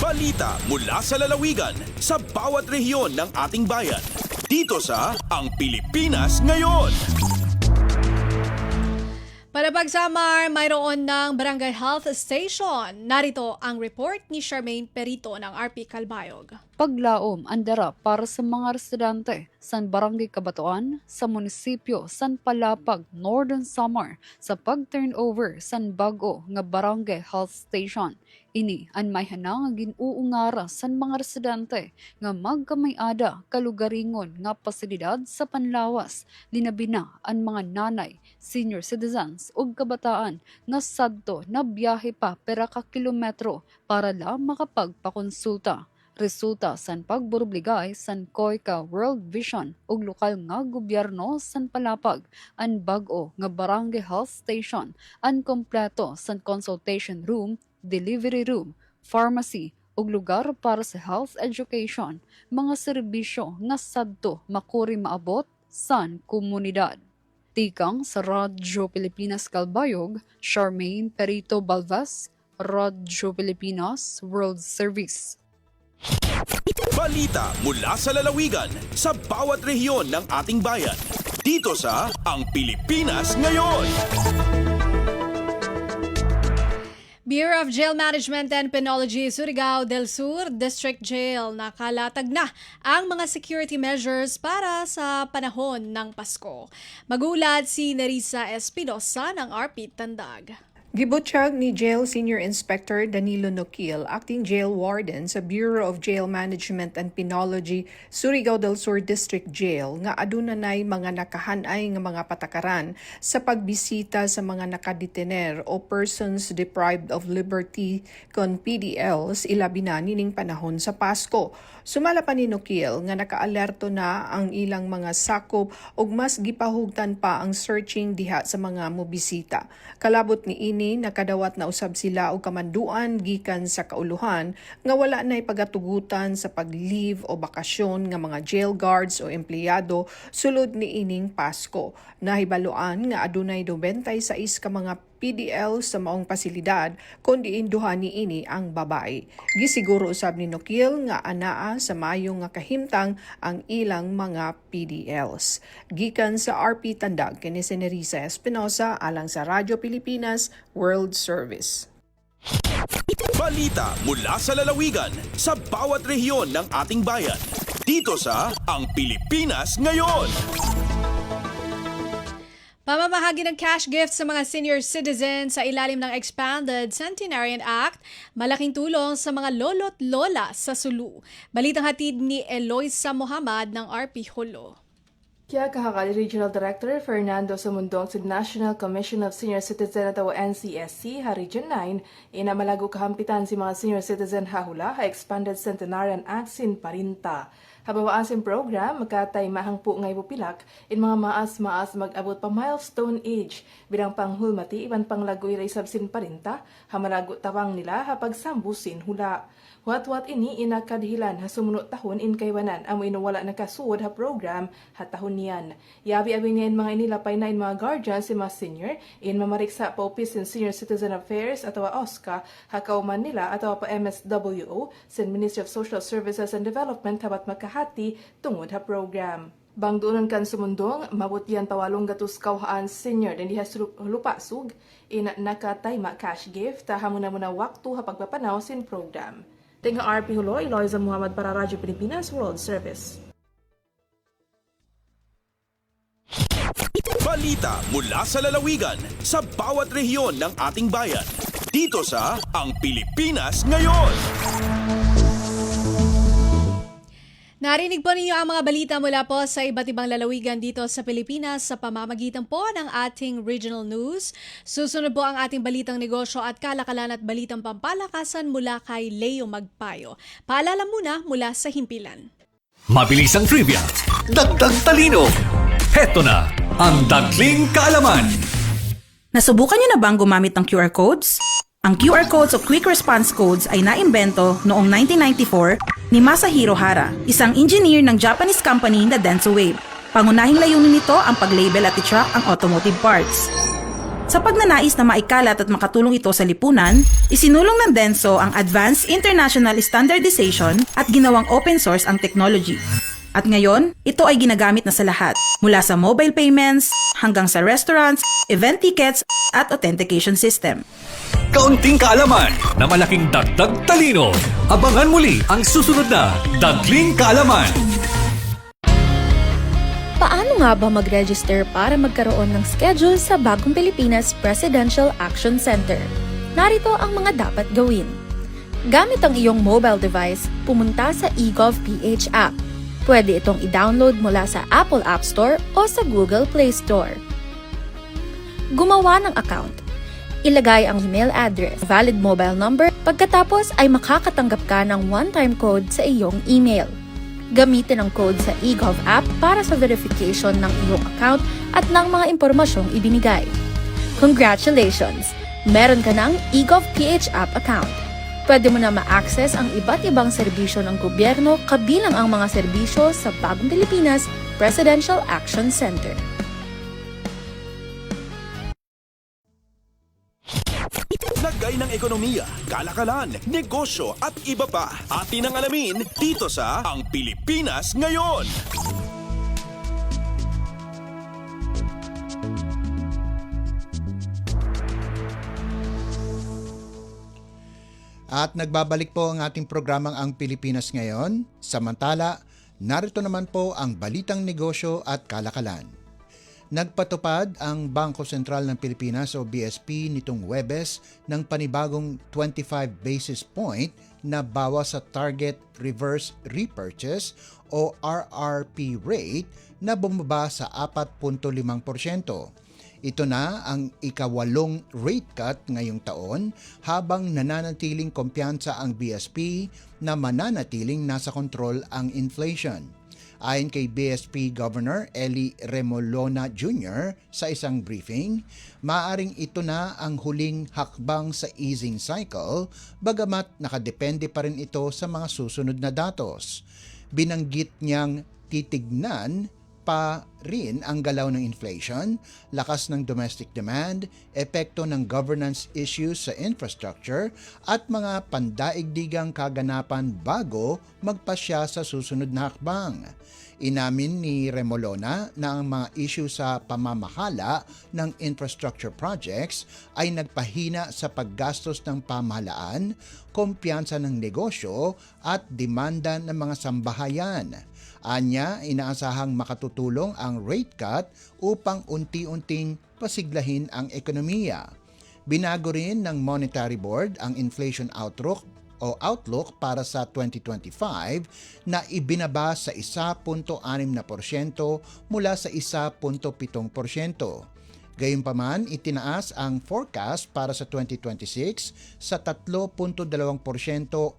Speaker 1: Balita mula sa lalawigan sa bawat rehiyon ng ating bayan. Dito sa Ang Pilipinas Ngayon.
Speaker 2: Palabag Samar, mayroon ng Barangay Health Station. Narito ang report ni Charmaine Perito ng RP Calbayog.
Speaker 7: Paglaom andara para sa mga residente sa Barangay Cabatuan sa munisipyo San Palapag, Northern Samar sa pag-turnover sa bago nga Barangay Health Station. Ini ang may hanang ginuungara sa mga residente nga magkamayada kalugaringon nga pasilidad sa panlawas, linabina ang mga nanay, senior citizens ug kabataan nga sadto na biyahe pa pera ka kilometro para lang makapagpakonsulta. Resulta san pagburubligay san COICA World Vision ug lokal nga gobyerno san Palapag ang bag-o nga Barangay Health Station ang kompleto san consultation room, delivery room, pharmacy ug lugar para sa health education, mga serbisyo nga sadto makuri maabot san komunidad. Tikang sa Radyo Pilipinas Calbayog, Charmaine Perito Balvas, Radyo Pilipinas World Service.
Speaker 1: Balita mula sa lalawigan sa bawat rehiyon ng ating bayan. Dito sa Ang Pilipinas Ngayon.
Speaker 2: Bureau of Jail Management and Penology, Surigao del Sur District Jail nakalatag na ang mga security measures para sa panahon ng Pasko. Magulat si Nerissa Espinosa ng RP Tandag.
Speaker 5: Gibutyag ni Jail Senior Inspector Danilo Noquil, Acting Jail Warden sa Bureau of Jail Management and Penology, Surigao del Sur District Jail nga adunay mga nakahanay nga mga patakaran sa pagbisita sa mga nakaditener o persons deprived of liberty kon PDLs ilabi na nining panahon sa Pasko. Sumala pa ni Noquil nga nakaalerto na ang ilang mga sakop ug mas gipahugtan pa ang searching diha sa mga mobisita. Kalabot ni ini nakadawat na usab sila og kamanduan gikan sa kauluhan nga wala nay pagatugutan sa pag-leave o bakasyon nga mga jail guards o empleyado sulod ni ining Pasko. Nahibaluan nga adunay 26 ka mga PDL sa maong pasilidad kundi induhan ni ini ang babae. Gisiguro usab ni Noquil nga anaa sa mayo nga kahimtang ang ilang mga PDLs. Gikan sa RP Tandag kini si Nerissa Espinosa alang sa Radyo Pilipinas World Service.
Speaker 1: Balita mula sa lalawigan sa bawat rehiyon ng ating bayan. Dito sa Ang Pilipinas Ngayon.
Speaker 2: Pamamahagi ng cash gift sa mga senior citizens sa ilalim ng Expanded Centenarian Act, malaking tulong sa mga lolo't lola sa Sulu. Balitang hatid ni Eloisa Mohamad ng RP Holo.
Speaker 8: Kaya kahakali Regional Director Fernando Sumundong sa National Commission of Senior Citizen at NCSC ha Region 9, inamalago kahampitan si mga senior citizen hahula ha Expanded Centenarian Act sin parinta. Habawaan sin program, magkatay mahang po ngay pupilak, in mga maas mag-abot pa milestone age, bilang panghulmati, iban panglagoy raisab sin parinta, hamalago tawang nila hapag sambusin hula. Wat ini inakadhilan ha sumunod tahon in kaywanan amo inuwala na kasuod ha program ha tahon niyan. Yabi-abi niyan mga inilapay na in mga guardians si mga senior in mamariksa pa Office in Senior Citizen Affairs atawa OSCA ha kauman nila atawa pa MSWO sin Ministry of Social Services and Development habat makahati tungod ha program. Bang doonon kan sumundong, mabutian pawalong gatus kauhaan senior din diha lupasug in nakatayma cash gift ta hamuna muna waktu ha pagpapanaw sin program. Tinga RP Hulo, Eloisa Mohamad para Radyo Pilipinas World Service.
Speaker 1: Balita mula sa lalawigan sa bawat rehiyon ng ating bayan. Dito sa Ang Pilipinas Ngayon.
Speaker 2: Narinig po ninyo ang mga balita mula po sa iba't ibang lalawigan dito sa Pilipinas sa pamamagitan po ng ating regional news. Susunod po ang ating balitang negosyo at kalakalan at balitang pampalakasan mula kay Leo Magpayo. Paalala mula sa himpilan.
Speaker 22: Mabilis ang trivia, dagdag talino. Heto na ang Dagling Kaalaman.
Speaker 9: Nasubukan niyo na bang gumamit ng QR codes? Ang QR codes o Quick Response Codes ay naimbento noong 1994 ni Masahiro Hara, isang engineer ng Japanese company na Denso Wave. Pangunahing layunin nito ang pag-label at i-track ang automotive parts. Sa pagnanais na maikalat at makatulong ito sa lipunan, isinulong ng Denso ang Advanced International Standardization at ginawang open source ang technology. At ngayon, ito ay ginagamit na sa lahat, mula sa mobile payments hanggang sa restaurants, event tickets at authentication system.
Speaker 22: Kaunting kaalaman na malaking dagdag talino. Abangan muli ang susunod na Dagling Kaalaman.
Speaker 10: Paano nga ba mag-register para magkaroon ng schedule sa Bagong Pilipinas Presidential Action Center? Narito ang mga dapat gawin. Gamit ang iyong mobile device, pumunta sa eGovPH app. Pwede itong i-download mula sa Apple App Store o sa Google Play Store. Gumawa ng account. Ilagay ang email address, valid mobile number, pagkatapos ay makakatanggap ka ng one-time code sa iyong email. Gamitin ang code sa eGov app para sa verification ng iyong account at ng mga impormasyong ibinigay. Congratulations! Meron ka ng eGovPH app account. Pwede mo na ma-access ang iba't ibang serbisyo ng gobyerno kabilang ang mga serbisyo sa Bagong Pilipinas Presidential Action Center.
Speaker 1: Lagay ng ekonomiya, kalakalan, negosyo at iba pa. Atin ang alamin dito sa Ang Pilipinas Ngayon.
Speaker 11: At nagbabalik po ang ating programang Ang Pilipinas Ngayon. Samantala, narito naman po ang balitang negosyo at kalakalan. Nagpatupad ang Bangko Sentral ng Pilipinas o BSP nitong Huwebes ng panibagong 25 basis point na bawas sa Target Reverse Repurchase o RRP rate na bumaba sa 4.5%. Ito na ang ikawalong rate cut ngayong taon habang nananatiling kumpiyansa ang BSP na mananatiling nasa kontrol ang inflation. Ayon kay BSP Governor Ellie Remolona Jr. sa isang briefing, maaring ito na ang huling hakbang sa easing cycle, bagamat nakadepende pa rin ito sa mga susunod na datos. Binanggit niyang titignan pa rin ang galaw ng inflation, lakas ng domestic demand, epekto ng governance issues sa infrastructure at mga pandaigdigang kaganapan bago magpasya sa susunod na hakbang. Inamin ni Remolona na ang mga issue sa pamamahala ng infrastructure projects ay nagpahina sa paggastos ng pamahalaan, kumpiyansa ng negosyo at demanda ng mga sambahayan. Anya, inaasahang makatutulong ang rate cut upang unti-unting pasiglahin ang ekonomiya. Binago rin ng Monetary Board ang inflation outlook para sa 2025 na ibinaba sa 1.6% mula sa 1.7%. Gayunpaman, itinaas ang forecast para sa 2026 sa 3.2%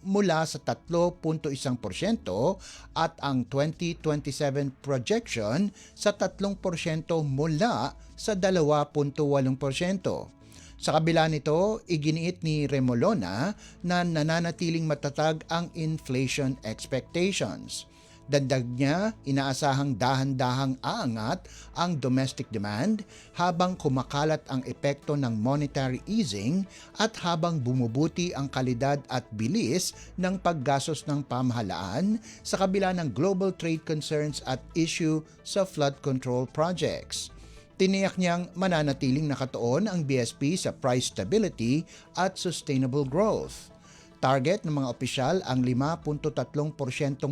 Speaker 11: mula sa 3.1% at ang 2027 projection sa 3% mula sa 2.8%. Sa kabila nito, iginiit ni Remolona na nananatiling matatag ang inflation expectations. Dagdag niya, inaasahang dahan-dahang aangat ang domestic demand habang kumakalat ang epekto ng monetary easing at habang bumubuti ang kalidad at bilis ng paggastos ng pamahalaan sa kabila ng global trade concerns at issue sa flood control projects. Tiniyak niyang mananatiling nakatuon ang BSP sa price stability at sustainable growth. Target ng mga opisyal ang 5.3%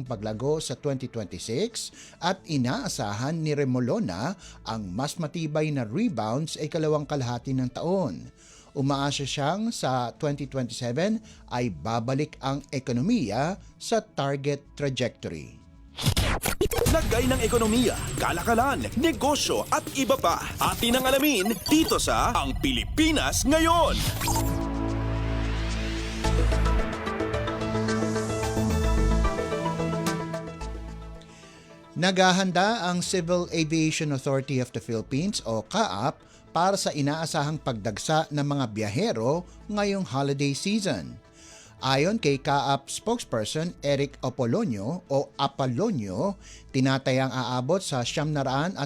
Speaker 11: paglago sa 2026 at inaasahan ni Remolona ang mas matibay na rebound sa ikalawang kalahati ng taon. Umaasa siyang sa 2027 ay babalik ang ekonomiya sa target trajectory.
Speaker 1: Lagay ng ekonomiya, kalakalan, negosyo at iba pa. Atin ang alamin dito sa Ang Pilipinas Ngayon.
Speaker 11: Naghahanda ang Civil Aviation Authority of the Philippines o CAAP para sa inaasahang pagdagsa ng mga biyahero ngayong holiday season. Ayon kay CAAP spokesperson Eric Apolonio o Apolonio, tinatayang aabot sa 780,000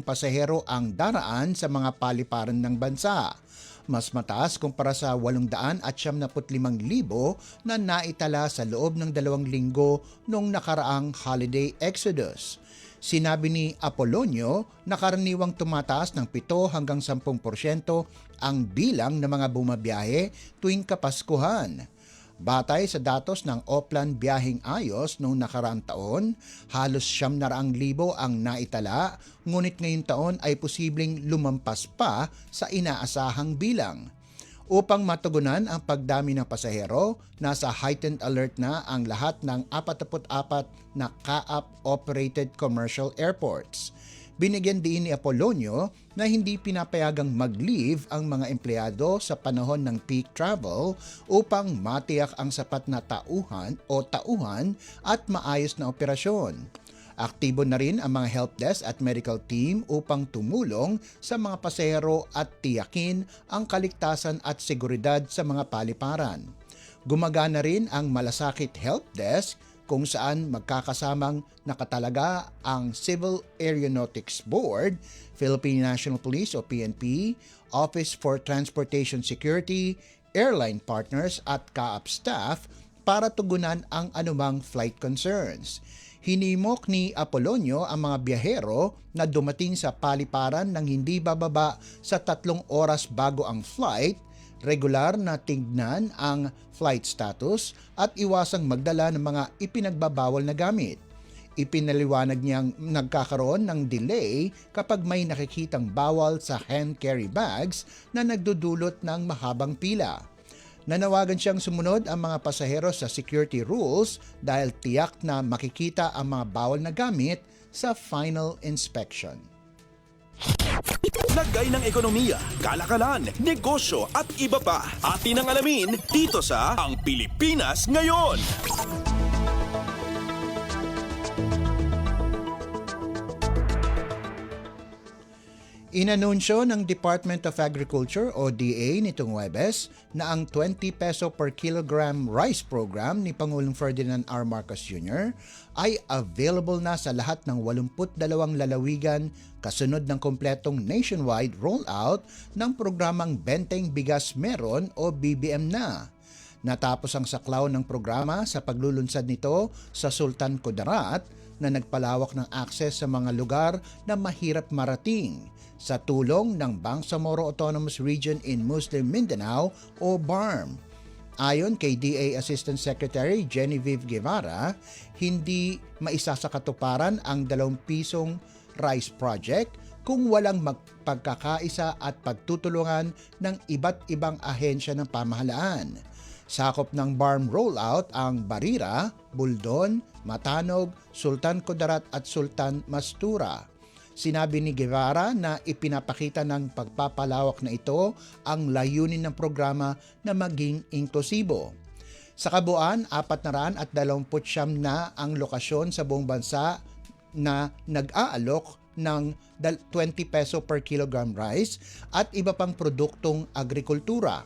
Speaker 11: pasahero ang daraan sa mga paliparan ng bansa. Mas mataas kumpara sa 875,000 na naitala sa loob ng 2 linggo noong nakaraang holiday exodus. Sinabi ni Apolonio na karaniwang tumataas ng 7 hanggang 10% ang bilang ng mga bumabiyahe tuwing Kapaskuhan. Batay sa datos ng Oplan Biyaheng Ayos noong nakaraang taon, halos 700,000 ang naitala, ngunit ngayong taon ay posibleng lumampas pa sa inaasahang bilang. Upang matugunan ang pagdami ng pasahero, nasa heightened alert na ang lahat ng 44 na CAAP-operated commercial airports. Binigyan din ni Apolonio na hindi pinapayagang mag-leave ang mga empleyado sa panahon ng peak travel upang matiyak ang sapat na tauhan at maayos na operasyon. Aktibo na rin ang mga help desk at medical team upang tumulong sa mga pasahero at tiyakin ang kaligtasan at seguridad sa mga paliparan. Gumagana rin ang Malasakit Help Desk kung saan magkakasamang nakatalaga ang Civil Aeronautics Board, Philippine National Police o PNP, Office for Transportation Security, airline partners at CAAP staff para tugunan ang anumang flight concerns. Hinimok ni Apolonio ang mga biyahero na dumating sa paliparan ng hindi bababa sa 3 oras bago ang flight, regular na tignan ang flight status at iwasang magdala ng mga ipinagbabawal na gamit. Ipinaliwanag niyang nagkakaroon ng delay kapag may nakikitang bawal sa hand carry bags na nagdudulot ng mahabang pila. Nanawagan siyang sumunod ang mga pasahero sa security rules dahil tiyak na makikita ang mga bawal na gamit sa final inspection.
Speaker 1: Lagay ng ekonomiya, kalakalan, negosyo at iba pa. Atin ang alamin dito sa Ang Pilipinas Ngayon.
Speaker 11: Inanunsyo ng Department of Agriculture o DA nitong Huwebes na ang 20 peso per kilogram rice program ni Pangulong Ferdinand R. Marcos Jr. ay available na sa lahat ng 82 lalawigan kasunod ng kompletong nationwide rollout ng programang Benteng Bigas Meron o BBM na. Natapos ang saklaw ng programa sa paglulunsad nito sa Sultan Kudarat na nagpalawak ng akses sa mga lugar na mahirap marating sa tulong ng Bangsamoro Autonomous Region in Muslim Mindanao o BARM. Ayon kay DA Assistant Secretary Genevieve Guevara, hindi maisasakatuparan ang 2 pisong rice project kung walang pagkakaisa at pagtutulungan ng iba't ibang ahensya ng pamahalaan. Sakop ng BARM rollout ang Barira, Buldon, Matanog, Sultan Kudarat at Sultan Mastura. Sinabi ni Guevara na ipinapakita ng pagpapalawak na ito ang layunin ng programa na maging inklusibo. Sa kabuuan, 429 na ang lokasyon sa buong bansa na nag-aalok ng 20 peso per kilogram rice at iba pang produktong agrikultura.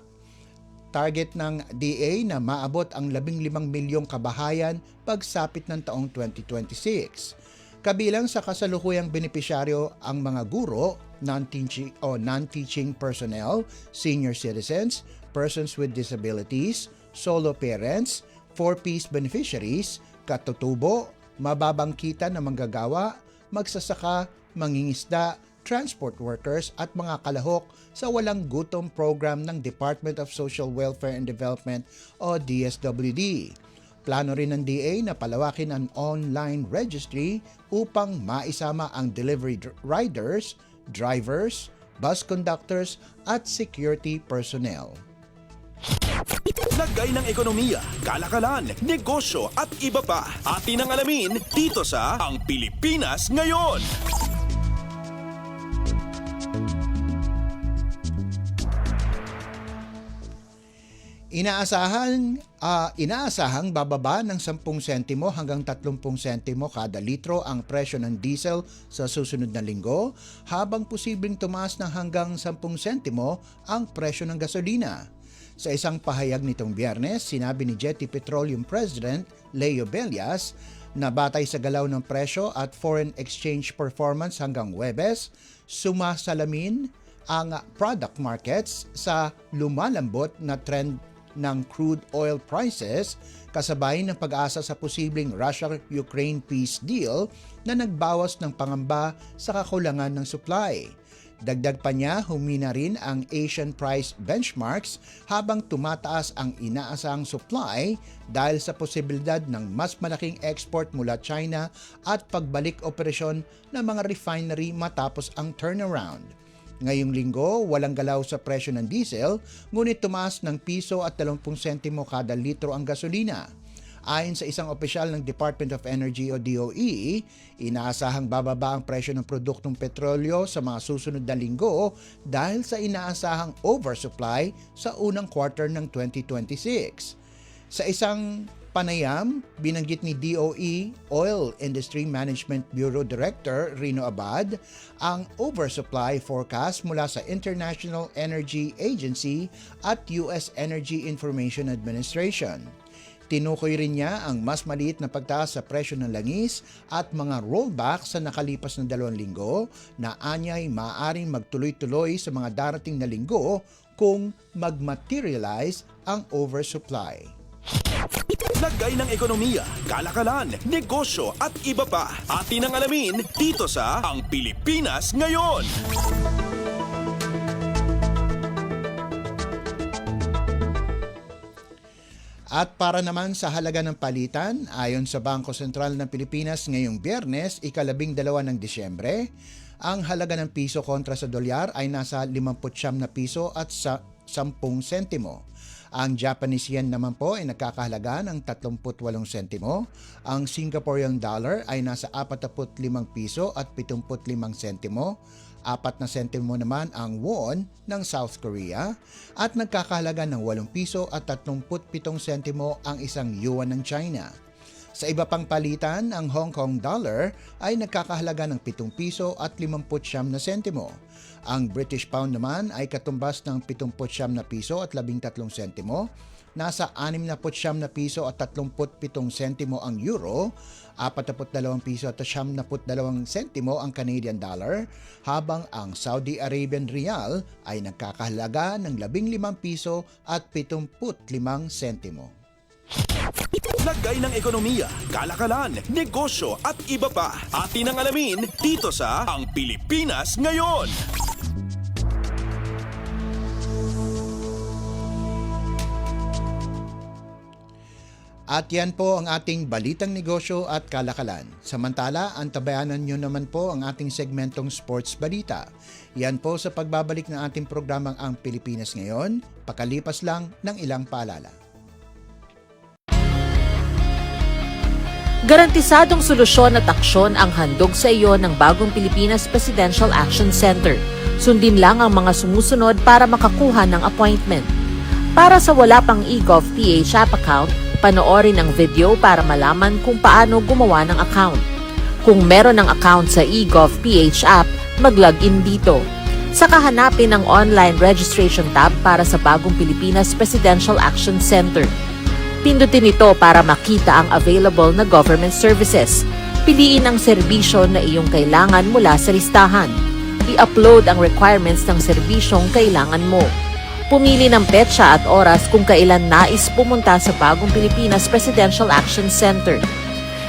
Speaker 11: Target ng DA na maabot ang 15 milyong kabahayan pagsapit ng taong 2026. Kabilang sa kasalukuyang benepisyaryo ang mga guro, non-teaching personnel, senior citizens, persons with disabilities, solo parents, 4-piece beneficiaries, katutubo, mababang kita na manggagawa, magsasaka, mangingisda, transport workers at mga kalahok sa walang gutom program ng Department of Social Welfare and Development o DSWD. Plano rin ng DA na palawakin ang online registry upang maisama ang delivery riders, drivers, bus conductors at security personnel.
Speaker 1: Lagay ng ekonomiya, kalakalan, negosyo at iba pa. Atin ang alamin dito sa Ang Pilipinas Ngayon.
Speaker 11: Inaasahang bababa ng 10 sentimo hanggang 30 sentimo kada litro ang presyo ng diesel sa susunod na linggo, habang posibleng tumaas ng hanggang 10 sentimo ang presyo ng gasolina. Sa isang pahayag nitong Biyernes, sinabi ni Jetty Petroleum President Leo Bellas na batay sa galaw ng presyo at foreign exchange performance hanggang Huwebes, sumasalamin ang product markets sa lumalambot na trend ng crude oil prices, kasabay ng pag-asa sa posibleng Russia-Ukraine peace deal na nagbawas ng pangamba sa kakulangan ng supply. Dagdag pa niya, humina rin ang Asian price benchmarks habang tumataas ang inaasahang supply dahil sa posibilidad ng mas malaking export mula China at pagbalik operasyon ng mga refinery matapos ang turnaround. Ngayong linggo, walang galaw sa presyo ng diesel, ngunit tumaas ng piso at 20 sentimo kada litro ang gasolina. Ayon sa isang opisyal ng Department of Energy o DOE, inaasahang bababa ang presyo ng produktong petrolyo sa mga susunod na linggo dahil sa inaasahang oversupply sa unang quarter ng 2026. Sa isang panayam, binanggit ni DOE Oil Industry Management Bureau Director Rino Abad ang oversupply forecast mula sa International Energy Agency at US Energy Information Administration. Tinukoy rin niya ang mas maliit na pagtaas sa presyo ng langis at mga rollback sa nakalipas na 2 linggo na anyay maaaring magtuloy-tuloy sa mga darating na linggo kung mag-materialize ang oversupply.
Speaker 1: Lagay ng ekonomiya, kalakalan, negosyo at iba pa. Atin ang alamin dito sa Ang Pilipinas Ngayon.
Speaker 11: At para naman sa halaga ng palitan, ayon sa Bangko Sentral ng Pilipinas ngayong Biyernes, 12 ng Disyembre, ang halaga ng piso kontra sa dolyar ay nasa 59 na piso at 10 sentimo. Ang Japanese yen naman po ay nagkakahalaga ng 38 sentimo. Ang Singaporean dollar ay nasa 45 piso at 75 sentimo. 4 na sentimo naman ang won ng South Korea at nagkakahalaga ng 8 piso at 37 sentimo ang isang yuan ng China. Sa iba pang palitan, ang Hong Kong dollar ay nagkakahalaga ng 7 piso at 59 na sentimo. Ang British pound naman ay katumbas ng 79 na piso at 13 sentimo. Nasa 69 na piso at 37 sentimo ang euro, 42 piso at 72 sentimo ang Canadian dollar, habang ang Saudi Arabian Riyal ay nagkakahalaga ng 15 piso at 75 sentimo.
Speaker 1: Lagay ng ekonomiya, kalakalan, negosyo at iba pa. Atin ang alamin dito sa Ang Pilipinas Ngayon.
Speaker 11: At yan po ang ating balitang negosyo at kalakalan. Samantala, antabayanan nyo naman po ang ating segmentong Sports Balita. Yan po sa pagbabalik ng ating programang Ang Pilipinas Ngayon, pakalipas lang ng ilang paalala.
Speaker 12: Garantisadong solusyon at aksyon ang handog sa iyo ng Bagong Pilipinas Presidential Action Center. Sundin lang ang mga sumusunod para makakuha ng appointment. Para sa wala pang eGov.ph app account, panoorin ang video para malaman kung paano gumawa ng account. Kung meron ng account sa eGov.ph app, mag-login dito. Saka hanapin ang online registration tab para sa Bagong Pilipinas Presidential Action Center. Pindutin ito para makita ang available na government services. Piliin ang serbisyo na iyong kailangan mula sa listahan. I-upload ang requirements ng serbisyong kailangan mo. Pumili ng petsa at oras kung kailan nais pumunta sa Bagong Pilipinas Presidential Action Center.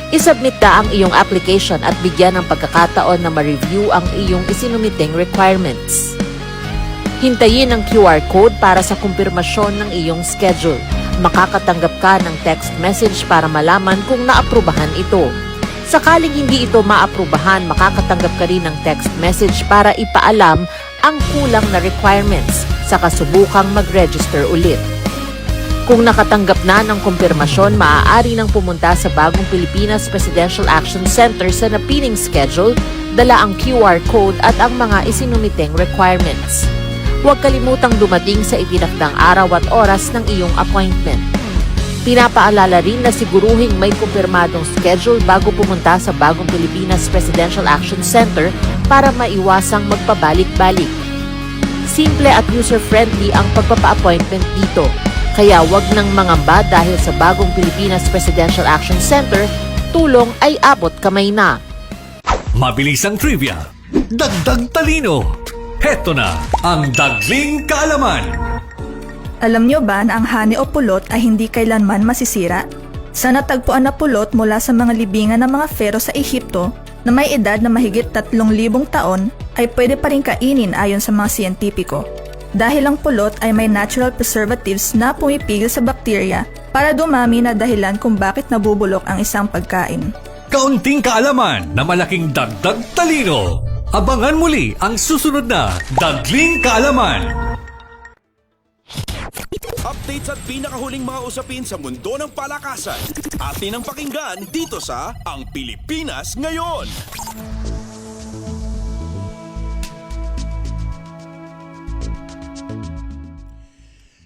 Speaker 12: I-submit na ang iyong application at bigyan ng pagkakataon na ma-review ang iyong isinumiting requirements. Hintayin ang QR code para sa kumpirmasyon ng iyong schedule. Makakatanggap ka ng text message para malaman kung naaprubahan ito. Sakaling hindi ito maaprubahan, makakatanggap ka rin ng text message para ipaalam ang kulang na requirements sa kasubukang mag-register ulit. Kung nakatanggap na ng kumpirmasyon, maaari nang pumunta sa Bagong Pilipinas Presidential Action Center sa napiling schedule, dala ang QR code at ang mga isinumiteng requirements. Huwag kalimutang dumating sa itinakdang araw at oras ng iyong appointment. Pinapaalala rin na siguruhing may kumpirmadong schedule bago pumunta sa Bagong Pilipinas Presidential Action Center para maiwasang magpabalik-balik. Simple at user-friendly ang pagpapa-appointment dito, kaya wag nang mangamba dahil sa Bagong Pilipinas Presidential Action Center, tulong ay abot kamay na.
Speaker 22: Mabilis ang trivia, dagdag talino. Heto na ang Dagling Kaalaman.
Speaker 13: Alam nyo ba na ang hani o pulot ay hindi kailanman masisira? Sa natagpuan na pulot mula sa mga libingan ng mga Pharaoh sa Ehipto na may edad na mahigit 3,000 taon ay pwede pa rin kainin ayon sa mga siyentipiko. Dahil ang pulot ay may natural preservatives na pumipigil sa bakterya para dumami na dahilan kung bakit nabubulok ang isang pagkain.
Speaker 22: Kaunting kaalaman na malaking dagdag talino. Abangan muli ang susunod na Dagling Kaalaman.
Speaker 1: Updates at pinakahuling mga usapin sa mundo ng palakasan. Atin ang pakinggan dito sa Ang Pilipinas Ngayon.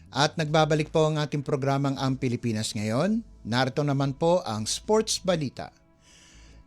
Speaker 11: At nagbabalik po ang ating programang Ang Pilipinas Ngayon. Narito naman po ang sports balita.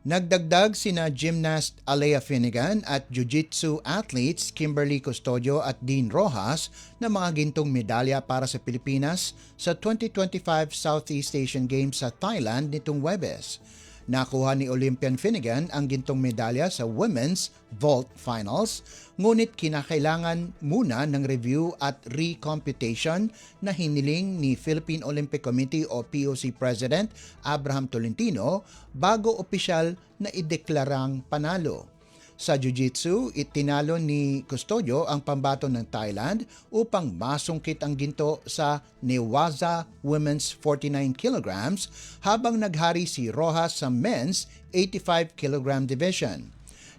Speaker 11: Nagdagdag sina gymnast Alea Finnegan at jiu-jitsu athletes Kimberly Custodio at Dean Rojas na mga gintong medalya para sa Pilipinas sa 2025 Southeast Asian Games sa Thailand nitong Huwebes. Nakuha ni Olympian Finnegan ang gintong medalya sa Women's Vault Finals, ngunit kinakailangan muna ng review at recomputation na hiniling ni Philippine Olympic Committee o POC President Abraham Tolentino bago opisyal na ideklarang panalo. Sa Jiu-Jitsu, itinalo ni Custodio ang pambato ng Thailand upang masungkit ang ginto sa Newaza Women's 49 kilograms habang naghari si Rojas sa Men's 85 kilogram division.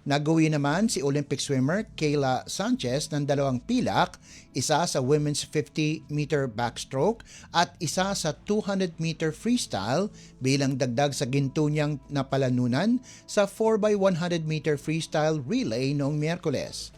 Speaker 11: Nag-uwi naman si Olympic swimmer Kayla Sanchez ng 2 pilak, isa sa women's 50-meter backstroke at isa sa 200-meter freestyle bilang dagdag sa ginto niyang napalanunan sa 4x100-meter freestyle relay noong Miyerkules.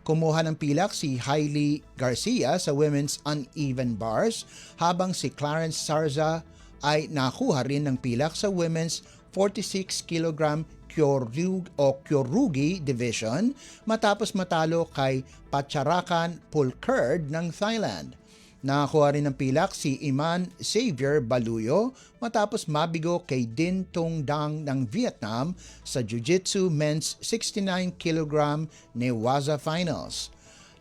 Speaker 11: Kumuha ng pilak si Hailey Garcia sa women's uneven bars habang si Clarence Sarza ay nakuha rin ng pilak sa women's 46 kilogram Kyorugi Division matapos matalo kay Pacharakan Pulkerd ng Thailand. Nakakuha rin ng pilak si Iman Xavier Baluyo matapos mabigo kay Din Tung Dang ng Vietnam sa Jiu-Jitsu Men's 69 kg Newaza Finals.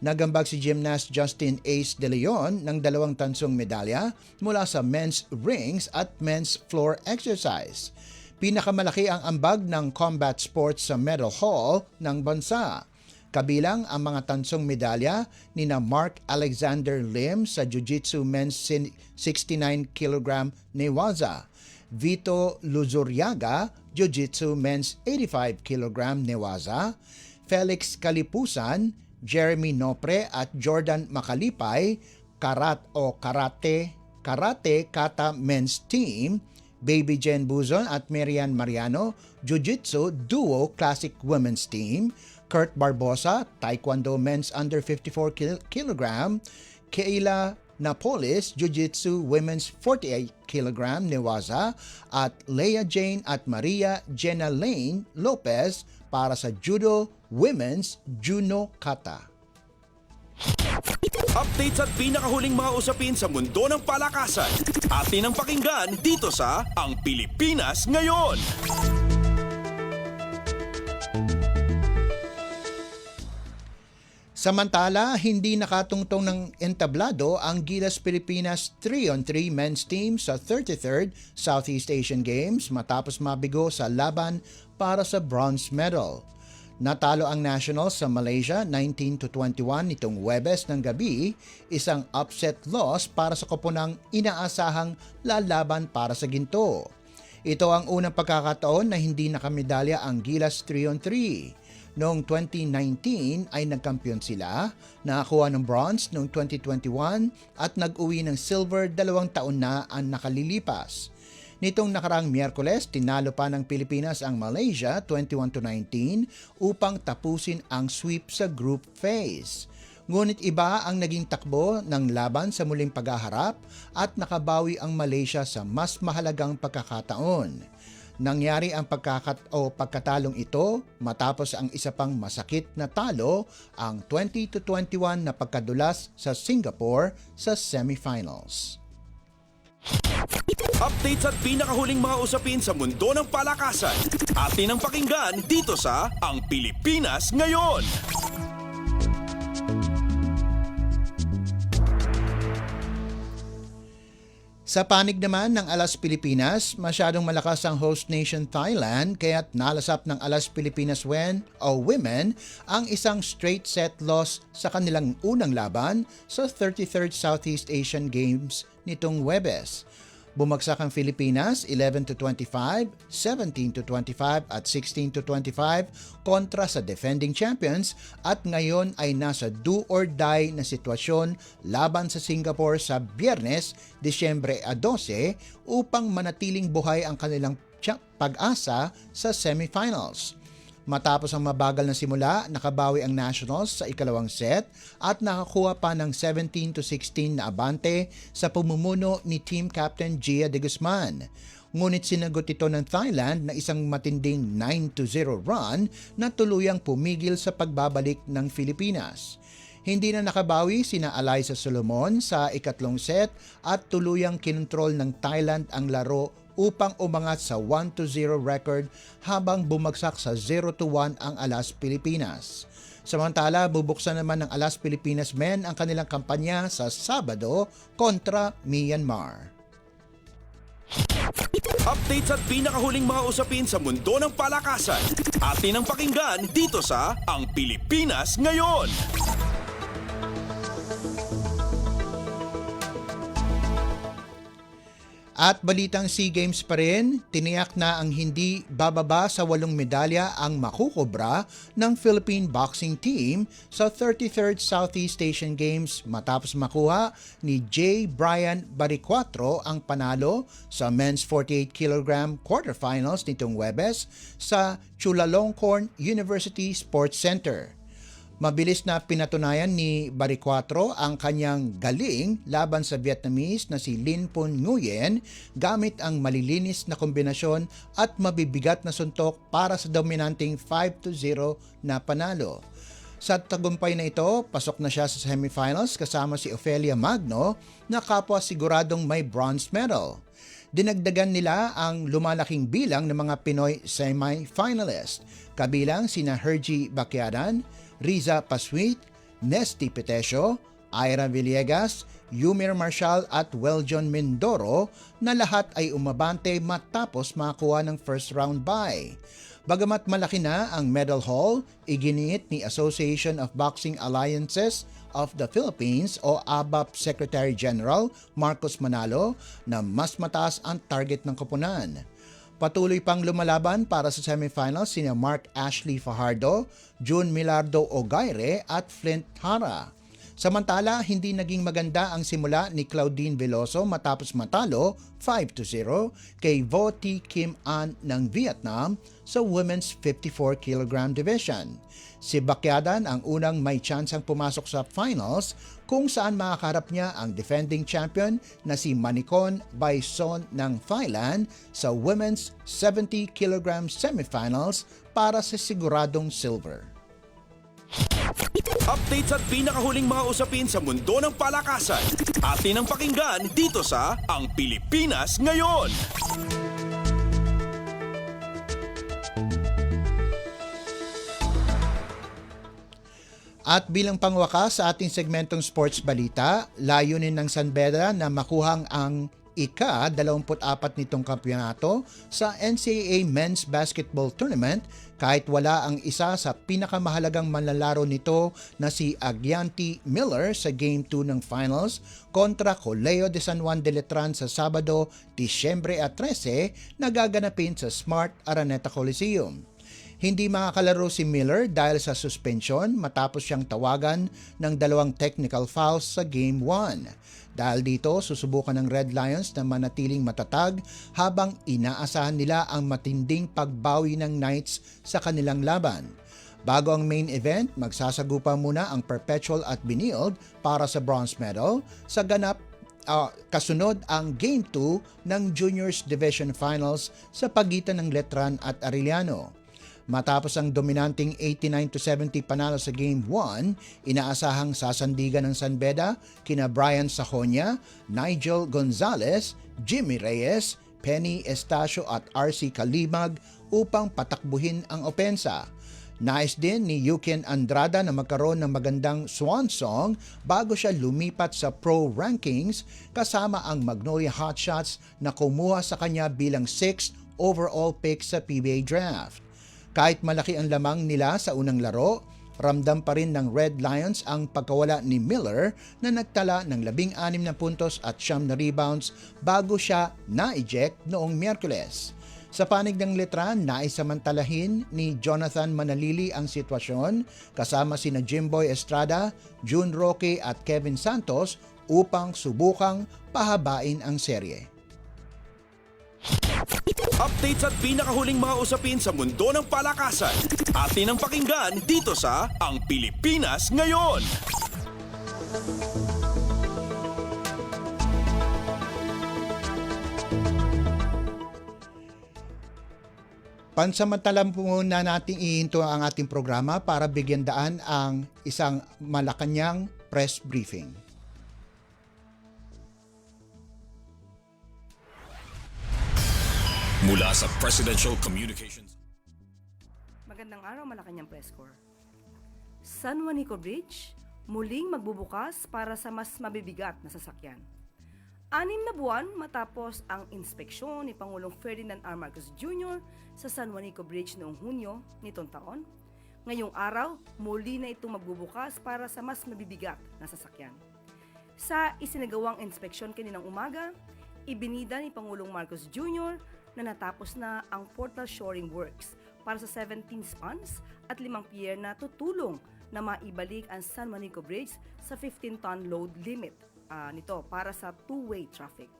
Speaker 11: Nagambag si gymnast Justin Ace De Leon ng 2 tansong medalya mula sa men's rings at men's floor exercise. Pinakamalaki ang ambag ng combat sports sa medal hall ng bansa. Kabilang ang mga tansong medalya ni na Mark Alexander Lim sa Jiu-Jitsu Men's 69 kg Newaza, Vito Luzuriaga, Jiu-Jitsu Men's 85 kg Newaza, Felix Kalipusan, Jeremy Nopre at Jordan Makalipay, Karate Kata Men's Team, Baby Jen Buzon at Marian Mariano, Jiu-Jitsu Duo Classic Women's Team, Kurt Barbosa, Taekwondo Men's Under 54 kg, Kayla Napolis, Jiu-Jitsu Women's 48 kg Newaza, at Leah Jane at Maria Jenna Lane Lopez para sa Judo Women's Juno Kata.
Speaker 1: Updates at pinakahuling mga usapin sa mundo ng palakasan. Atin ang pakinggan dito sa Ang Pilipinas Ngayon.
Speaker 11: Samantala, hindi nakatungtong ng entablado ang Gilas Pilipinas 3-on-3 men's team sa 33rd Southeast Asian Games matapos mabigo sa laban para sa bronze medal. Natalo ang Nationals sa Malaysia 19-21 nitong Huwebes ng gabi, isang upset loss para sa koponang inaasahang lalaban para sa ginto. Ito ang unang pagkakataon na hindi nakamedalya ang Gilas 3-on-3. Noong 2019 ay nagkampiyon sila, nakakuha ng bronze noong 2021 at nag-uwi ng silver 2 taon na ang nakalilipas. Nitong nakaraang Miyerkules, tinalo pa ng Pilipinas ang Malaysia 21-19 upang tapusin ang sweep sa group phase. Ngunit iba ang naging takbo ng laban sa muling paghaharap at nakabawi ang Malaysia sa mas mahalagang pagkakataon. Nangyari ang pagkatalong ito matapos ang isa pang masakit na talo, ang 20-21 na pagkadulas sa Singapore sa semifinals.
Speaker 1: Updates at pinakahuling mga usapin sa mundo ng palakasan. Atin ang pakinggan dito sa Ang Pilipinas Ngayon.
Speaker 11: Sa panig naman ng Alas Pilipinas, masyadong malakas ang host nation Thailand kaya't nalasap ng Alas Pilipinas Women ang isang straight set loss sa kanilang unang laban sa 33rd Southeast Asian Games nitong Huwebes. Bumagsak ang Pilipinas 11-25, 17-25 at 16-25 kontra sa defending champions at ngayon ay nasa do or die na sitwasyon laban sa Singapore sa Biyernes, Disyembre 12 upang manatiling buhay ang kanilang pag-asa sa semifinals. Matapos ang mabagal na simula, nakabawi ang Nationals sa ikalawang set at nakakuha pa ng 17-16 na abante sa pamumuno ni team captain Gia de Guzman. Ngunit sinagot ito ng Thailand na isang matinding 9-0 run na tuluyang pumigil sa pagbabalik ng Pilipinas. Hindi na nakabawi sina Alyssa Solomon sa ikatlong set at tuluyang kinontrol ng Thailand ang laro upang umangat sa 1-0 record habang bumagsak sa 0-1 ang Alas Pilipinas. Samantala, bubuksan naman ng Alas Pilipinas Men ang kanilang kampanya sa Sabado kontra Myanmar.
Speaker 1: Updates at pinakahuling mga usapin sa mundo ng palakasan. Atin ang pakinggan dito sa Ang Pilipinas Ngayon.
Speaker 11: At balitang SEA Games pa rin, tiniyak na ang hindi bababa sa 8 medalya ang makukobra ng Philippine boxing team sa 33rd Southeast Asian Games matapos makuha ni J. Brian Baricuatro ang panalo sa men's 48 kg quarterfinals nitong Huwebes sa Chulalongkorn University Sports Center. Mabilis na pinatunayan ni Baricuatro ang kanyang galing laban sa Vietnamese na si Lin Pun Nguyen gamit ang malilinis na kombinasyon at mabibigat na suntok para sa dominanting 5-0 na panalo. Sa tagumpay na ito, pasok na siya sa semifinals kasama si Ofelia Magno na kapwa siguradong may bronze medal. Dinagdagan nila ang lumalaking bilang ng mga Pinoy semi-finalist, kabilang sina Hergie Bacquiadan, Riza Paswit, Nesty Petesio, Ira Villegas, Yumir Marshall at Weljon Mindoro na lahat ay umabante matapos makakuha ng first round bye. Bagamat malaki na ang medal haul, iginiit ni Association of Boxing Alliances of the Philippines o ABAP Secretary General Marcos Manalo na mas mataas ang target ng koponan. Patuloy pang lumalaban para sa semifinals sina Mark Ashley Fajardo, June Milardo Ogaire at Flint Hara. Samantala, hindi naging maganda ang simula ni Claudine Veloso matapos matalo 5-0 kay Vo T. Kim An ng Vietnam sa women's 54 kg division. Si Bacquiadan ang unang may tsansang pumasok sa finals kung saan makakarap niya ang defending champion na si Manicon Baison ng Thailand sa women's 70 kg semifinals para sa siguradong silver.
Speaker 1: Updates at pinakahuling mga usapin sa mundo ng palakasan. Atin ang pakinggan dito sa Ang Pilipinas Ngayon.
Speaker 11: At bilang pangwakas sa ating segmentong sports balita, layunin ng San Beda na makuhang ang ika-24 nitong kampyonato sa NCAA Men's Basketball Tournament kahit wala ang isa sa pinakamahalagang manlalaro nito na si Agyanti Miller sa Game 2 ng Finals kontra Coleo de San Juan de Letran sa Sabado, Disyembre 13 na gaganapin sa Smart Araneta Coliseum. Hindi makakalaro si Miller dahil sa suspension matapos siyang tawagan ng 2 technical fouls sa Game 1. Dahil dito, susubukan ng Red Lions na manatiling matatag habang inaasahan nila ang matinding pagbawi ng Knights sa kanilang laban. Bago ang main event, magsasagupa muna ang Perpetual at Benilde para sa bronze medal. Sa ganap, kasunod ang Game 2 ng Juniors Division Finals sa pagitan ng Letran at Arellano. Matapos ang dominanting 89-70 panalo sa Game 1, inaasahang sasandigan ng San Beda kina Brian Sajonia, Nigel Gonzalez, Jimmy Reyes, Penny Estacio at RC Kalimag upang patakbuhin ang opensa. Nais din ni Yukin Andrada na magkaroon ng magandang swan song bago siya lumipat sa pro rankings kasama ang Magnolia Hotshots na kumuha sa kanya bilang 6th overall pick sa PBA draft. Kahit malaki ang lamang nila sa unang laro, ramdam pa rin ng Red Lions ang pagkawala ni Miller na nagtala ng 16 na puntos at 9 na rebounds bago siya na-eject noong Miyerkules. Sa panig ng Letran, naisamantalahin ni Jonathan Manalili ang sitwasyon kasama sina Jimboy Estrada, June Roque at Kevin Santos upang subukang pahabain ang serye.
Speaker 1: Updates at pinakahuling mga usapin sa mundo ng palakasan. Atin ang pakinggan dito sa Ang Pilipinas Ngayon.
Speaker 11: Pansamantalang muna nating ihinto ang ating programa para bigyan daan ang isang Malacanang press briefing.
Speaker 1: Mula sa Presidential Communications.
Speaker 14: Magandang araw, Malacanang Press Corps. San Juanico Bridge muling magbubukas para sa mas mabibigat na sasakyan. 6 na buwan matapos ang inspeksyon ni Pangulong Ferdinand R. Marcos Jr. sa San Juanico Bridge noong Hunyo nitong taon, ngayong araw muli na itong magbubukas para sa mas mabibigat na sasakyan. Sa isinagawang inspeksyon kaninang umaga, ibinida ni Pangulong Marcos Jr. na natapos na ang portal shoring works para sa 17 spans at 5 pier na tutulong na maibalik ang San Juanico Bridge sa 15-ton load limit nito para sa two-way traffic.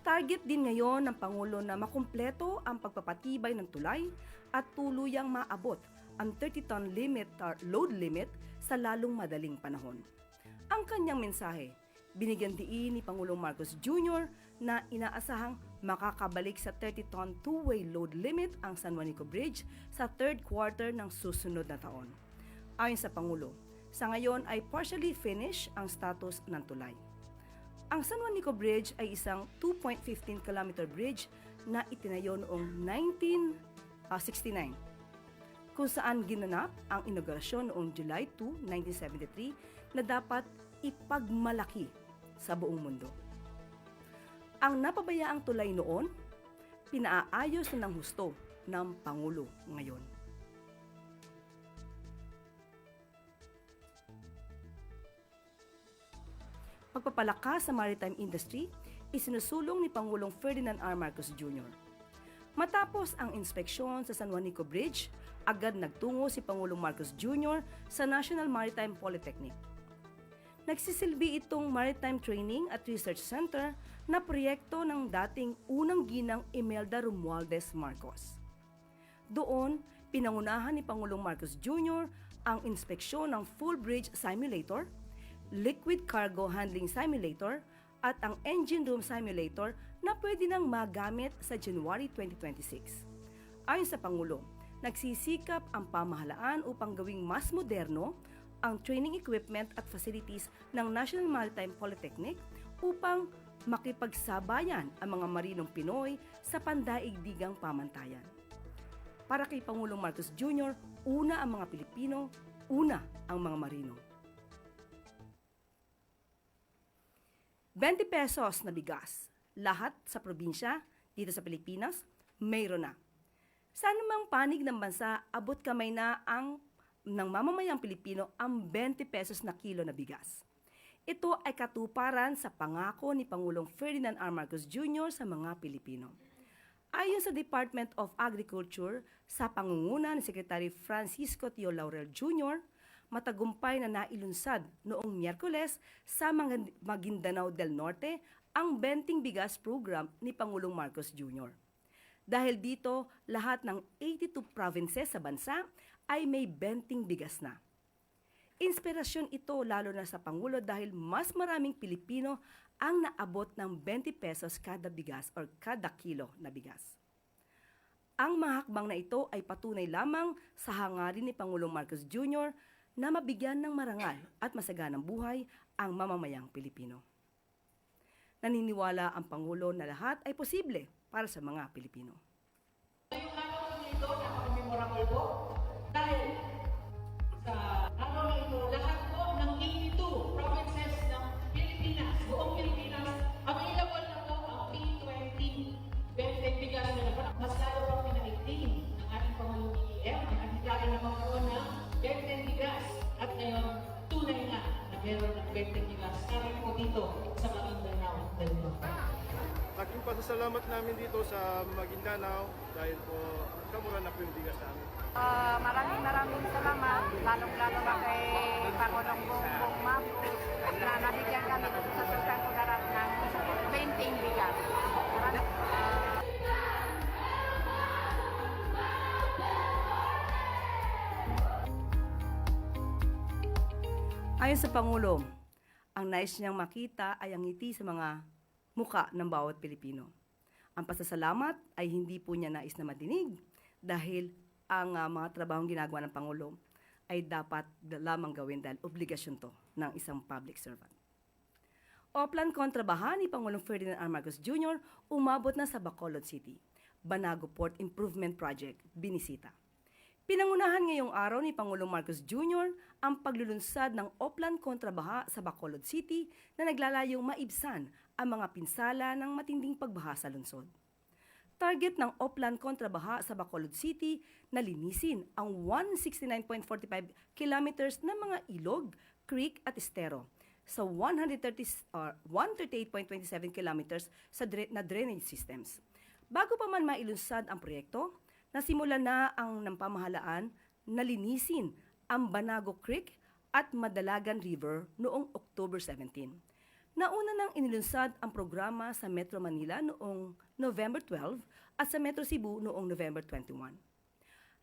Speaker 14: Target din ngayon ng Pangulo na makumpleto ang pagpapatibay ng tulay at tuluyang maabot ang 30-ton load limit sa lalong madaling panahon. Ang kanyang mensahe, binigyan diin ni Pangulong Marcos Jr. na inaasahang makakabalik sa 30-ton two-way load limit ang San Juanico Bridge sa third quarter ng susunod na taon. Ayon sa Pangulo, sa ngayon ay partially finished ang status ng tulay. Ang San Juanico Bridge ay isang 2.15 km bridge na itinayo noong 1969, kung saan ginanap ang inaugurasyon noong July 2, 1973 na dapat ipagmalaki sa buong mundo. Ang napabayaang tulay noon, pinaayos na ng husto ng Pangulo ngayon. Pagpapalakas sa maritime industry, isinusulong ni Pangulong Ferdinand R. Marcos Jr. Matapos ang inspeksyon sa San Juanico Bridge, agad nagtungo si Pangulong Marcos Jr. sa National Maritime Polytechnic. Nagsisilbi itong Maritime Training at Research Center na proyekto ng dating unang ginang Imelda Romualdez Marcos. Doon, pinangunahan ni Pangulong Marcos Jr. ang inspeksyon ng full bridge simulator, liquid cargo handling simulator, at ang engine room simulator na pwede nang magamit sa January 2026. Ayon sa Pangulo, nagsisikap ang pamahalaan upang gawing mas moderno ang training equipment at facilities ng National Maritime Polytechnic upang makipagsabayan ang mga marinong Pinoy sa pandaigdigang pamantayan. Para kay Pangulong Marcos Jr., una ang mga Pilipino, una ang mga marino. 20 pesos na bigas. Lahat sa probinsya, dito sa Pilipinas, mayroon na. Sa anumang panig ng bansa, abot kamay na ang ng mamamayang Pilipino ang 20 pesos na kilo na bigas. Ito ay katuparan sa pangako ni Pangulong Ferdinand R. Marcos Jr. sa mga Pilipino. Ayon sa Department of Agriculture, sa pangunguna ni Secretary Francisco Tio Laurel Jr., matagumpay na nailunsad noong Miyerkules sa Maguindanao del Norte ang Benting Bigas Program ni Pangulong Marcos Jr. Dahil dito, lahat ng 82 provinces sa bansa ay may benting bigas na. Inspirasyon ito lalo na sa Pangulo dahil mas maraming Pilipino ang naabot ng 20 pesos kada bigas or kada kilo na bigas. Ang mga hakbang na ito ay patunay lamang sa hangarin ni Pangulong Marcos Jr. na mabigyan ng marangal at masaganang buhay ang mamamayang Pilipino. Naniniwala ang Pangulo na lahat ay posible para sa mga Pilipino.
Speaker 15: Ngayong araw ito, napaka-memorable po dahil sa araw na ito, lahat po ng 82 provinces ng Pilipinas, buong Pilipinas, available na po ang P20 benefit bigas na dapat. Mas lalo po pinaitin ng ating Pangulong BBM ang anitala naman po ng benefit bigas at ngayon tunay na meron ng benefit bigas kami po dito sa Maguindanao.
Speaker 16: Laking pasasalamat namin dito sa Maguindanao dahil po kamura na po yung bigas namin.
Speaker 17: Maraming salamat, lalong-lalo na kay Pangulong Bongbong Marcos na nabigyan kami sa Sultan Kudarat ng 20 bigas.
Speaker 14: Ayon sa Pangulo, ang nais niyang makita ay ang ngiti sa mga muka ng bawat Pilipino. Ang pasasalamat ay hindi po niya nais na madinig dahil ang mga trabahong ginagawa ng Pangulo ay dapat lamang gawin dahil obligasyon to ng isang public servant. Oplan kontrabaha ni Pangulong Ferdinand R. Marcos Jr. umabot na sa Bacolod City, Banago Port Improvement Project, binisita. Pinangunahan ngayong araw ni Pangulong Marcos Jr. ang paglulunsad ng Oplan kontrabaha sa Bacolod City na naglalayong maibsan ang mga pinsala ng matinding pagbaha sa lungsod. Target ng Oplan kontrabaha sa Bacolod City na linisin ang 169.45 kilometers ng mga ilog, creek at estero sa 138.27 kilometers na drainage systems. Bago pa man mailunsad ang proyekto, nasimula na ang ng pamahalaan na linisin ang Banago Creek at Madalagan River noong October 17. Nauna nang inilunsad ang programa sa Metro Manila noong November 12 at sa Metro Cebu noong November 21.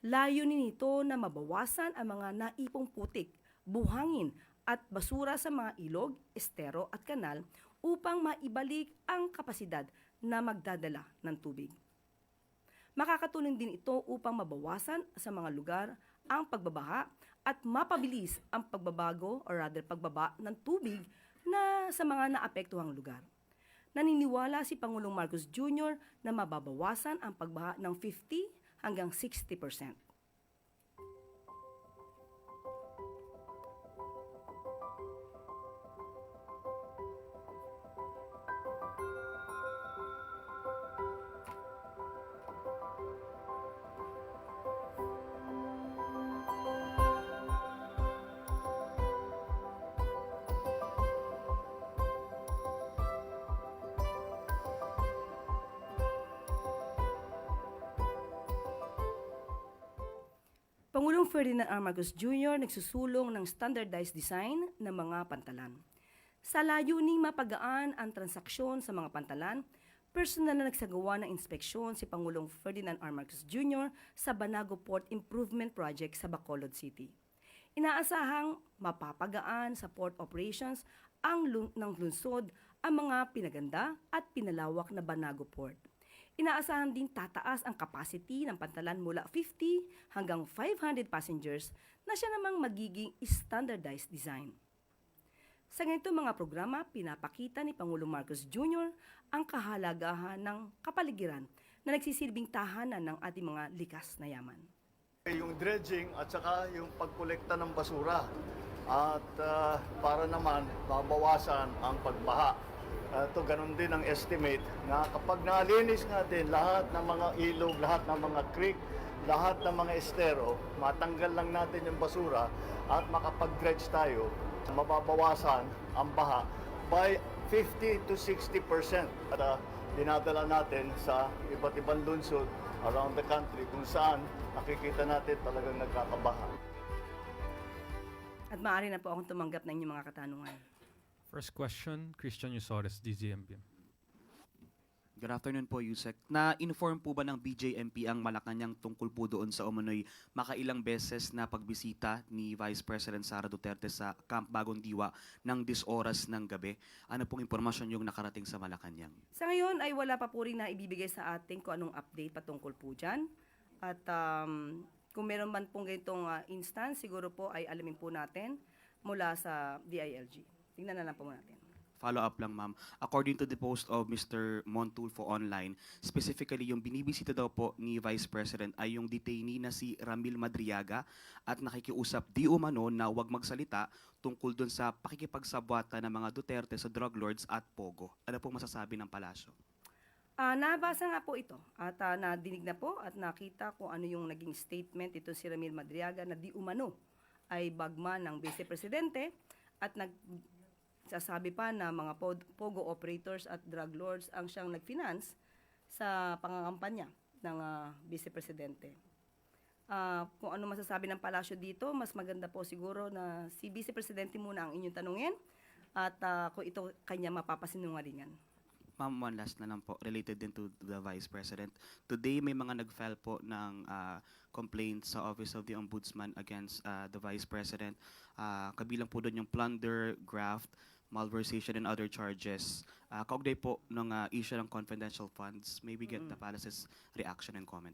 Speaker 14: Layunin nito na mabawasan ang mga naipong putik, buhangin at basura sa mga ilog, estero at kanal upang maibalik ang kapasidad na magdadala ng tubig. Makakatulong din ito upang mabawasan sa mga lugar ang pagbabaha at mapabilis ang pagbaba ng tubig na sa mga naapektuhang lugar. Naniniwala si Pangulong Marcos Jr. na mababawasan ang pagbaha ng 50 hanggang 60%. Pangulong Ferdinand R. Marcos Jr. nagsusulong ng standardized design ng mga pantalan. Sa layuning mapagaan ang transaksyon sa mga pantalan, personal na nagsagawa ng inspeksyon si Pangulong Ferdinand R. Marcos Jr. sa Banago Port Improvement Project sa Bacolod City. Inaasahang mapapagaan sa port operations ng lungsod ang mga pinaganda at pinalawak na Banago Port. Inaasahan din tataas ang capacity ng pantalan mula 50 hanggang 500 passengers na siya namang magiging standardized design. Sa ganitong mga programa, pinapakita ni Pangulong Marcos Jr. ang kahalagahan ng kapaligiran na nagsisilbing tahanan ng ating mga likas na yaman.
Speaker 6: Yung dredging at saka yung pagkolekta ng basura at para naman babawasan ang pagbaha. Ito, ganun din ang estimate na kapag nalinis natin lahat ng mga ilog, lahat ng mga creek, lahat ng mga estero, matanggal lang natin yung basura at makapag-dredge tayo, mababawasan ang baha by 50 to 60%. At dinadala natin sa iba't ibang lungsod around the country kung saan nakikita natin talagang nagkakabaha.
Speaker 14: At maaari na po akong tumanggap ng inyong mga katanungan.
Speaker 18: First question, Christian Yusores, DZMBM. Good afternoon po, Yusek. Na-inform po ba ng BJMP ang Malacanang tungkol po doon sa umano'y makailang beses na pagbisita ni Vice President Sara Duterte sa Camp Bagong Diwa ng 10 oras ng gabi? Ano pong impormasyon yung nakarating sa Malacanang?
Speaker 14: Sa ngayon ay wala pa po rin na ibibigay sa atin kung anong update patungkol po dyan. At kung meron man pong ganitong instance, siguro po ay alamin po natin mula sa DILG. Tingnan na lang po natin.
Speaker 18: Follow-up lang, ma'am. According to the post of Mr. Montulfo online, specifically yung binibisita daw po ni Vice President ay yung detainee na si Ramil Madriaga at nakikiusap di umano na huwag magsalita tungkol dun sa pakikipagsabwata ng mga Duterte sa drug lords at Pogo. Ano pong masasabi ng palasyo?
Speaker 14: Nabasa nga po ito at nadinig na po at nakita kung ano yung naging statement ito si Ramil Madriaga na di umano ay bagman ng Vice Presidente at sasabi pa na mga Pogo operators at drug lords ang siyang nag-finance sa pangangampanya ng Vice Presidente. Kung ano masasabi ng palasyo dito, mas maganda po siguro na si Vice Presidente muna ang inyong tanungin at kung ito kanya mapapasinungalingan.
Speaker 18: Ma'am, one last na lang po, related din to the Vice President. Today, may mga nag-file po ng complaint sa Office of the Ombudsman against the Vice President. Kabilang po doon yung plunder, graft, malversation, and other charges. Kaugnay po ng issue ng confidential funds, maybe get the palace's reaction and comment.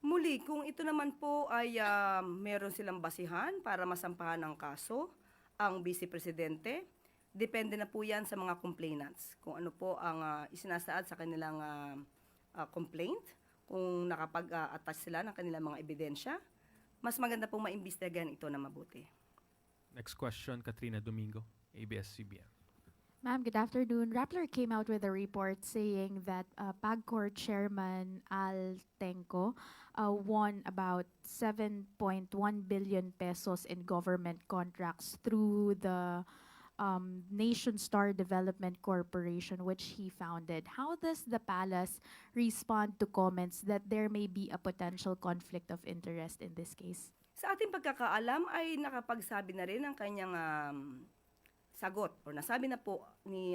Speaker 14: Muli, kung ito naman po ay meron silang basihan para masampahan ng kaso, ang Vice Presidente, depende na po yan sa mga complainants. Kung ano po ang isinasaad sa kanilang complaint, kung nakapag-attach sila ng kanilang mga ebidensya, mas maganda pong maimbestigahan ito na mabuti.
Speaker 19: Next question, Katrina Domingo, ABS-CBN.
Speaker 20: Ma'am, good afternoon. Rappler came out with a report saying that PAGCOR Chairman Al Tenco won about 7.1 billion pesos in government contracts through the Nation Star Development Corporation, which he founded. How does the palace respond to comments that there may be a potential conflict of interest in this case?
Speaker 14: Sa ating pagkakaalam ay nakapagsabi na rin ang kanyang sagot or nasabi na po ni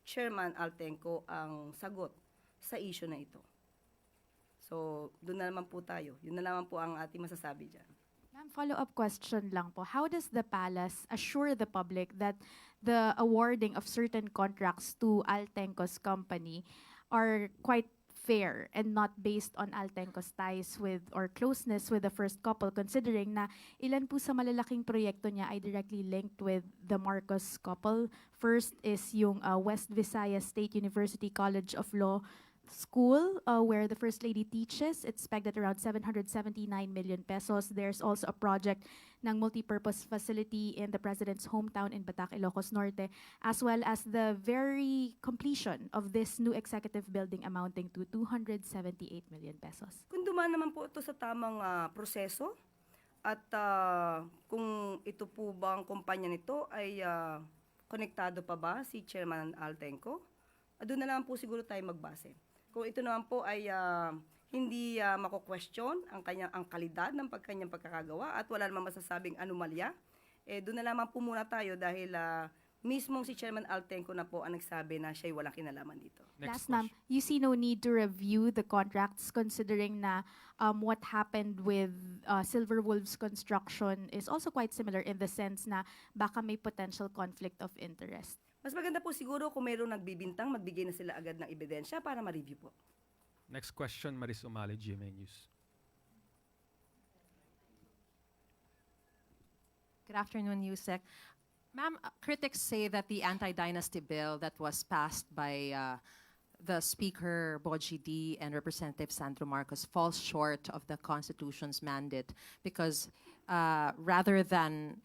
Speaker 14: Chairman Altenco ang sagot sa issue na ito. So, doon na naman po tayo. Yun na naman po ang ating masasabi dyan.
Speaker 20: Ma'am, follow-up question lang po. How does the palace assure the public that the awarding of certain contracts to Altenco's company are quite fair and not based on Altenco's ties with or closeness with the first couple, considering na ilan po sa malalaking proyekto niya ay directly linked with the Marcos couple? First is yung West Visayas State University College of Law School where the First Lady teaches. It's pegged at around 779 million pesos. There's also a project ng multipurpose facility in the President's hometown in Batac, Ilocos Norte, as well as the very completion of this new executive building amounting to 278 million pesos.
Speaker 14: Kung dumaan naman po ito sa tamang proseso at kung ito po bang kumpanya nito ay konektado pa ba si Chairman Altenco, doon na lang po siguro tayo magbase. Kung ito naman po ay hindi mako-question ang kalidad ng kanyang pagkakagawa at wala namang masasabing anomalya, doon na lamang po muna tayo dahil mismong si Chairman Altenco na po ang nagsabi na siya'y walang kinalaman dito.
Speaker 20: Last, ma'am, you see no need to review the contracts considering na what happened with Silver Wolves Construction is also quite similar in the sense na baka may potential conflict of interest.
Speaker 14: Mas maganda po siguro kung mayroong nagbibintang, magbigay na sila agad ng ebidensya para ma-review po.
Speaker 19: Next question, Maris Umali, GMA News.
Speaker 21: Good afternoon, Yusek. Ma'am, critics say that the anti-dynasty bill that was passed by the Speaker, Boji D, and Representative Sandro Marcos falls short of the Constitution's mandate because rather than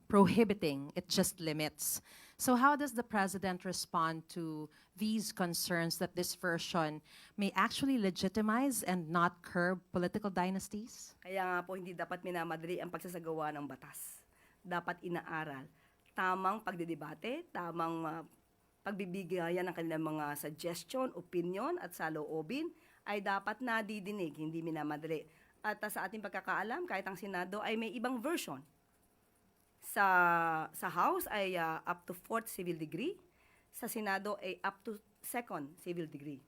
Speaker 21: prohibiting, it just limits. So how does the President respond to these concerns that this version may actually legitimize and not curb political dynasties?
Speaker 14: Kaya nga po hindi dapat minamadali ang pagsasagawa ng batas. Dapat inaaral. Tamang pagdidebate, tamang pagbibigayan ng kanilang mga suggestion, opinion at saloobin ay dapat nadidinig, hindi minamadali. At sa ating pagkakaalam, kahit ang Senado ay may ibang version. Sa House ay up to 4th civil degree. Sa Senado ay up to second civil degree.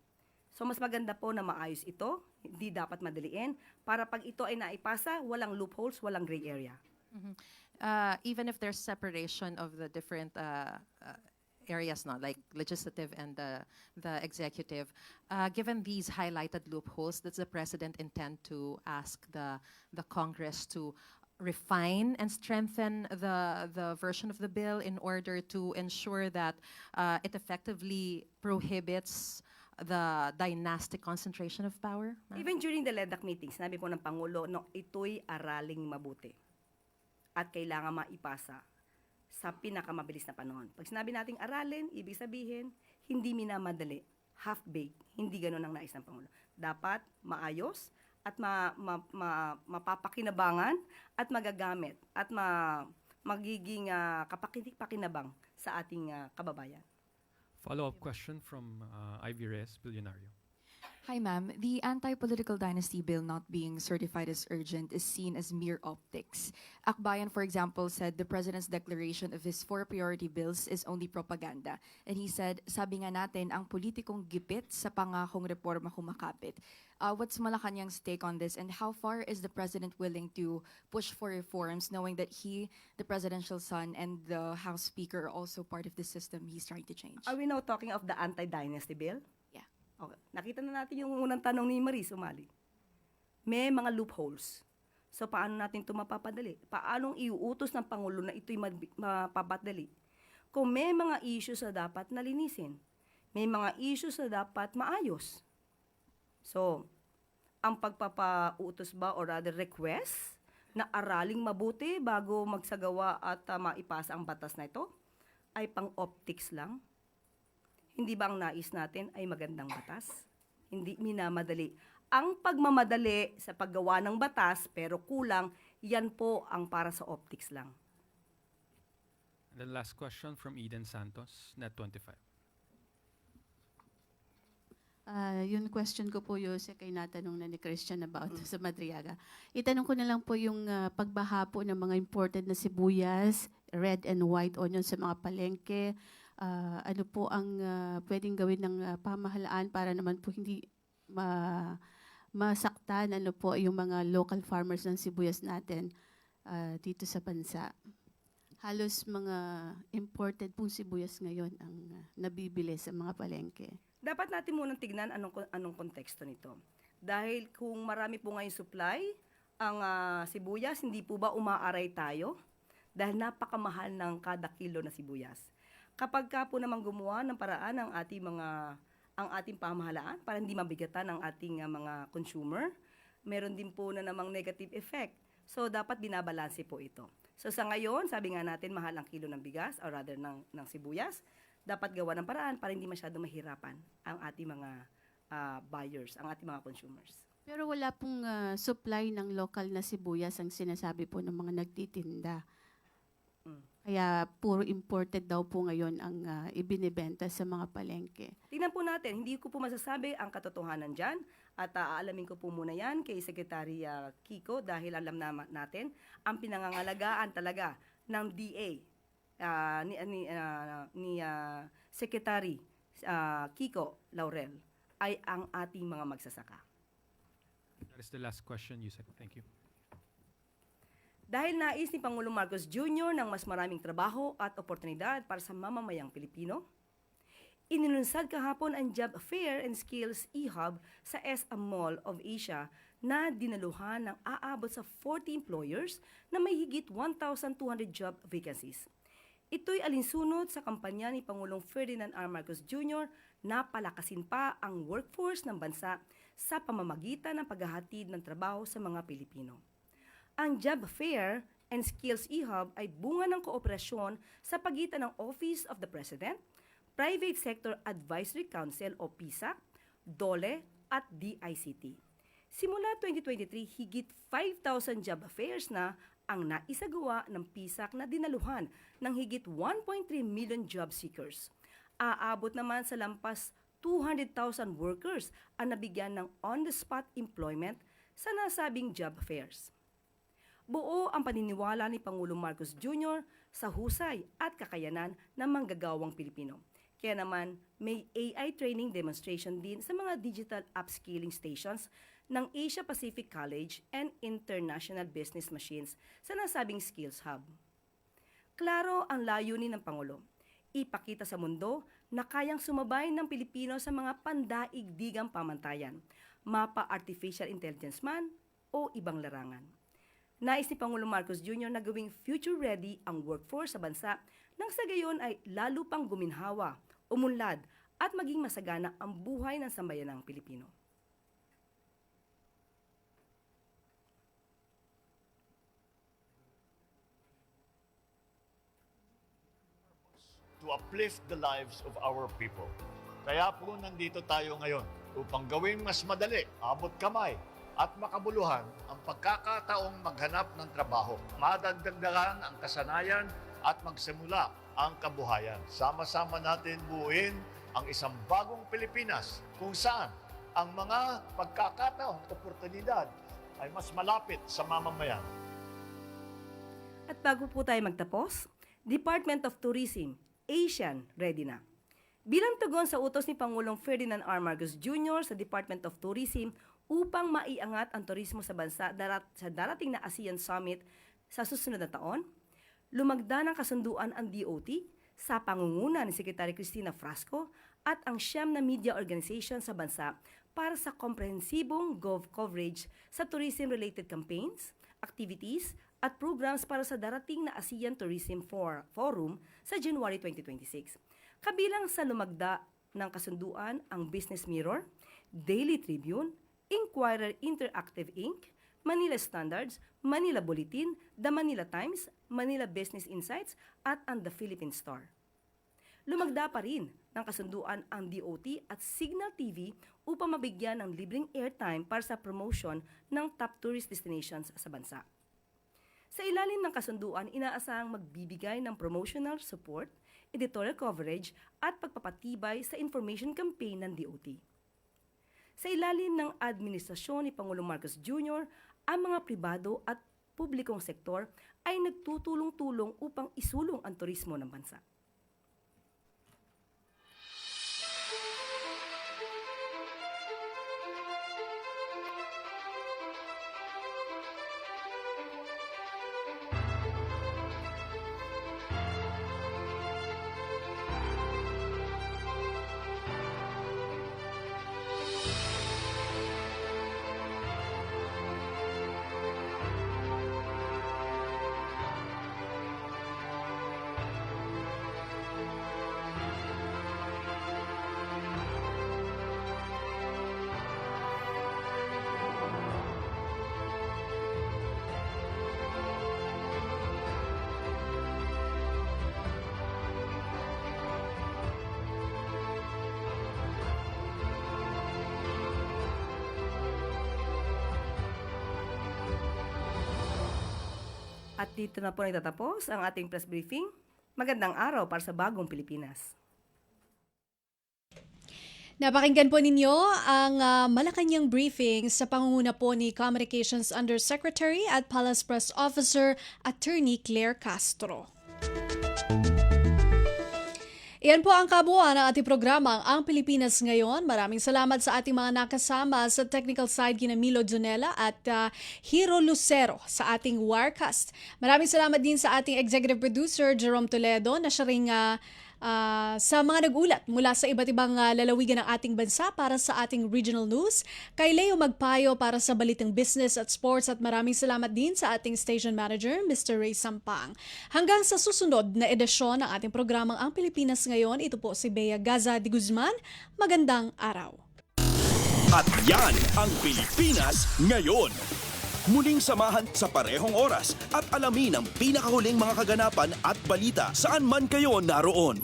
Speaker 14: So mas maganda po na maayos ito, hindi dapat madaliin, para pag ito ay naipasa, walang loopholes, walang gray area.
Speaker 21: Even if there's separation of the different areas, not like legislative and the executive, given these highlighted loopholes, does the president intend to ask the Congress to refine and strengthen the version of the bill in order to ensure that it effectively prohibits the dynastic concentration of power?
Speaker 14: Even during the LEDAC meeting, sinabi po ng Pangulo, no, ito'y araling mabuti at kailangan maipasa sa pinakamabilis na panahon. Pag sinabi nating aralin, ibig sabihin, hindi minamadali, half-baked, hindi ganun ang nais ng Pangulo. Dapat maayos at mapapakinabangan at magagamit at magiging kapakinig-pakinabang sa ating kababayan.
Speaker 19: Follow-up question from Ivy Reyes, Billionario.
Speaker 3: Hi, ma'am. The anti-political dynasty bill not being certified as urgent is seen as mere optics. Akbayan, for example, said the president's declaration of his 4 priority bills is only propaganda. And he said, sabi nga natin, ang politikong gipit sa pangakong reforma kumakapit. What's Malacanang's take on this, and how far is the president willing to push for reforms, knowing that he, the presidential son, and the House Speaker are also part of the system he's trying to change?
Speaker 14: Are we now talking of the anti-dynasty bill?
Speaker 3: Yeah.
Speaker 14: Okay. Nakita na natin yung unang tanong ni Maris Umali. May mga loopholes. So paano natin ito mapapadali? Paanong iuutos ng Pangulo na ito'y mapapadali? Kung may mga issues na dapat nalinisin, may mga issues na dapat maayos. So, ang pagpapautos ba or rather request na araling mabuti bago magsagawa at maipasa ang batas na ito ay pang-optics lang? Hindi ba ang nais natin ay magandang batas? Hindi minamadali. Ang pagmamadali sa paggawa ng batas pero kulang, yan po ang para sa optics lang.
Speaker 19: And then last question from Eden Santos, Net 25.
Speaker 4: Yung question ko po yung kay natanong na ni Christian about sa Madriaga. Itanong ko na lang po yung pagbaha po ng mga imported na sibuyas, red and white onion sa mga palengke. Ano po ang pwedeng gawin ng pamahalaan para naman po hindi masaktan ano po yung mga local farmers ng sibuyas natin dito sa bansa. Halos mga imported pong sibuyas ngayon ang nabibili sa mga palengke.
Speaker 14: Dapat natin munang tignan anong konteksto nito. Dahil kung marami po ngayon supply, ang sibuyas, hindi po ba umaaray tayo? Dahil napakamahal ng kada kilo na sibuyas. Kapag ka po naman gumawa ng paraan ang ating pamahalaan para hindi mabigatan ang ating mga consumer, meron din po na namang negative effect. So, dapat binabalanse po ito. So, sa ngayon, sabi nga natin, mahal ang kilo ng bigas, or rather ng sibuyas, dapat gawa ng paraan para hindi masyado mahirapan ang ating mga buyers, ang ating mga consumers.
Speaker 4: Pero wala pong supply ng local na sibuyas ang sinasabi po ng mga nagtitinda. Kaya puro imported daw po ngayon ang ibinibenta sa mga palengke.
Speaker 14: Tingnan po natin, hindi ko po masasabi ang katotohanan dyan at aalamin ko po muna yan kay Secretary Kiko dahil alam natin ang pinangangalagaan talaga ng DA ni Secretary Kiko Laurel ay ang ating mga magsasaka.
Speaker 19: That is the last question, Yusek. Thank you.
Speaker 14: Dahil nais ni Pangulong Marcos Jr. ng mas maraming trabaho at oportunidad para sa mamamayang Pilipino, inilunsad kahapon ang Job Fair and Skills e-hub sa SM Mall of Asia na dinaluhan ng aabot sa 40 employers na may higit 1,200 job vacancies. Ito'y alinsunod sa kampanya ni Pangulong Ferdinand R. Marcos Jr. na palakasin pa ang workforce ng bansa sa pamamagitan ng paghahatid ng trabaho sa mga Pilipino. Ang Job Fair and Skills e-hub ay bunga ng kooperasyon sa pagitan ng Office of the President, Private Sector Advisory Council o PSAC, DOLE at DICT. Simula 2023, higit 5,000 job fairs na ang naisagawa ng PSAC na dinaluhan ng higit 1.3 million job seekers. Aabot naman sa lampas 200,000 workers ang nabigyan ng on-the-spot employment sa nasabing job fairs. Buo ang paniniwala ni Pangulong Marcos Jr. sa husay at kakayanan ng manggagawang Pilipino. Kaya naman, may AI training demonstration din sa mga digital upskilling stations ng Asia Pacific College and International Business Machines sa nasabing Skills Hub. Klaro ang layunin ng Pangulo, ipakita sa mundo na kayang sumabay ng Pilipino sa mga pandaigdigang pamantayan, mapa artificial intelligence man o ibang larangan. Nais ni Pangulo Marcos Jr. na gawing future-ready ang workforce sa bansa nang sa gayon ay lalo pang guminhawa, umunlad at maging masagana ang buhay ng sambayanang Pilipino.
Speaker 6: To uplift the lives of our people. Kaya po nandito tayo ngayon upang gawing mas madali, abot kamay at makabuluhan ang pagkakataong maghanap ng trabaho, madagdagan ang kasanayan at magsimula ang kabuhayan. Sama-sama natin buuin ang isang bagong Pilipinas kung saan ang mga pagkakataong oportunidad ay mas malapit sa mamamayan.
Speaker 14: At bago po tayo magtapos, Department of Tourism, Asian, ready na. Bilang tugon sa utos ni Pangulong Ferdinand R. Marcos Jr. sa Department of Tourism upang maiangat ang turismo sa bansa sa darating na ASEAN Summit sa susunod na taon, lumagda ng kasunduan ang DOT sa pangunguna ni Secretary Cristina Frasco at ang 9 na media organization sa bansa para sa komprehensibong coverage sa tourism-related campaigns, activities, at programs para sa darating na ASEAN Tourism Forum sa January 2026. Kabilang sa lumagda ng kasunduan ang Business Mirror, Daily Tribune, Inquirer Interactive Inc., Manila Standards, Manila Bulletin, The Manila Times, Manila Business Insights, at ang The Philippine Star. Lumagda pa rin ng kasunduan ang DOT at Signal TV upang mabigyan ng libreng airtime para sa promotion ng top tourist destinations sa bansa. Sa ilalim ng kasunduan, inaasahang magbibigay ng promotional support, editorial coverage, at pagpapatibay sa information campaign ng DOT. Sa ilalim ng administrasyon ni Pangulong Marcos Jr., ang mga pribado at publikong sektor ay nagtutulong-tulong upang isulong ang turismo ng bansa. At dito na po nagtatapos ang ating press briefing. Magandang araw para sa bagong Pilipinas.
Speaker 2: Napakinggan po ninyo ang Malacanang briefing sa pangunguna po ni Communications Undersecretary at Palace Press Officer Attorney Claire Castro. Iyan po ang kabuuan ng ating programang Ang Pilipinas Ngayon. Maraming salamat sa ating mga nakasama sa technical side kina Milo Junela at Hiro Lucero sa ating Wirecast. Maraming salamat din sa ating executive producer Jerome Toledo na siya ring sa mga nag-ulat mula sa iba't ibang lalawigan ng ating bansa para sa ating regional news. Kay Leo Magpayo para sa Balitang Business at Sports at maraming salamat din sa ating station manager, Mr. Ray Sampang. Hanggang sa susunod na edisyon ng ating programang Ang Pilipinas Ngayon, ito po si Bea Gaza de Guzman. Magandang araw.
Speaker 1: At yan ang Pilipinas Ngayon. Muling samahan sa parehong oras at alamin ang pinakahuling mga kaganapan at balita saan man kayo naroon.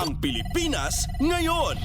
Speaker 1: Ang Pilipinas Ngayon.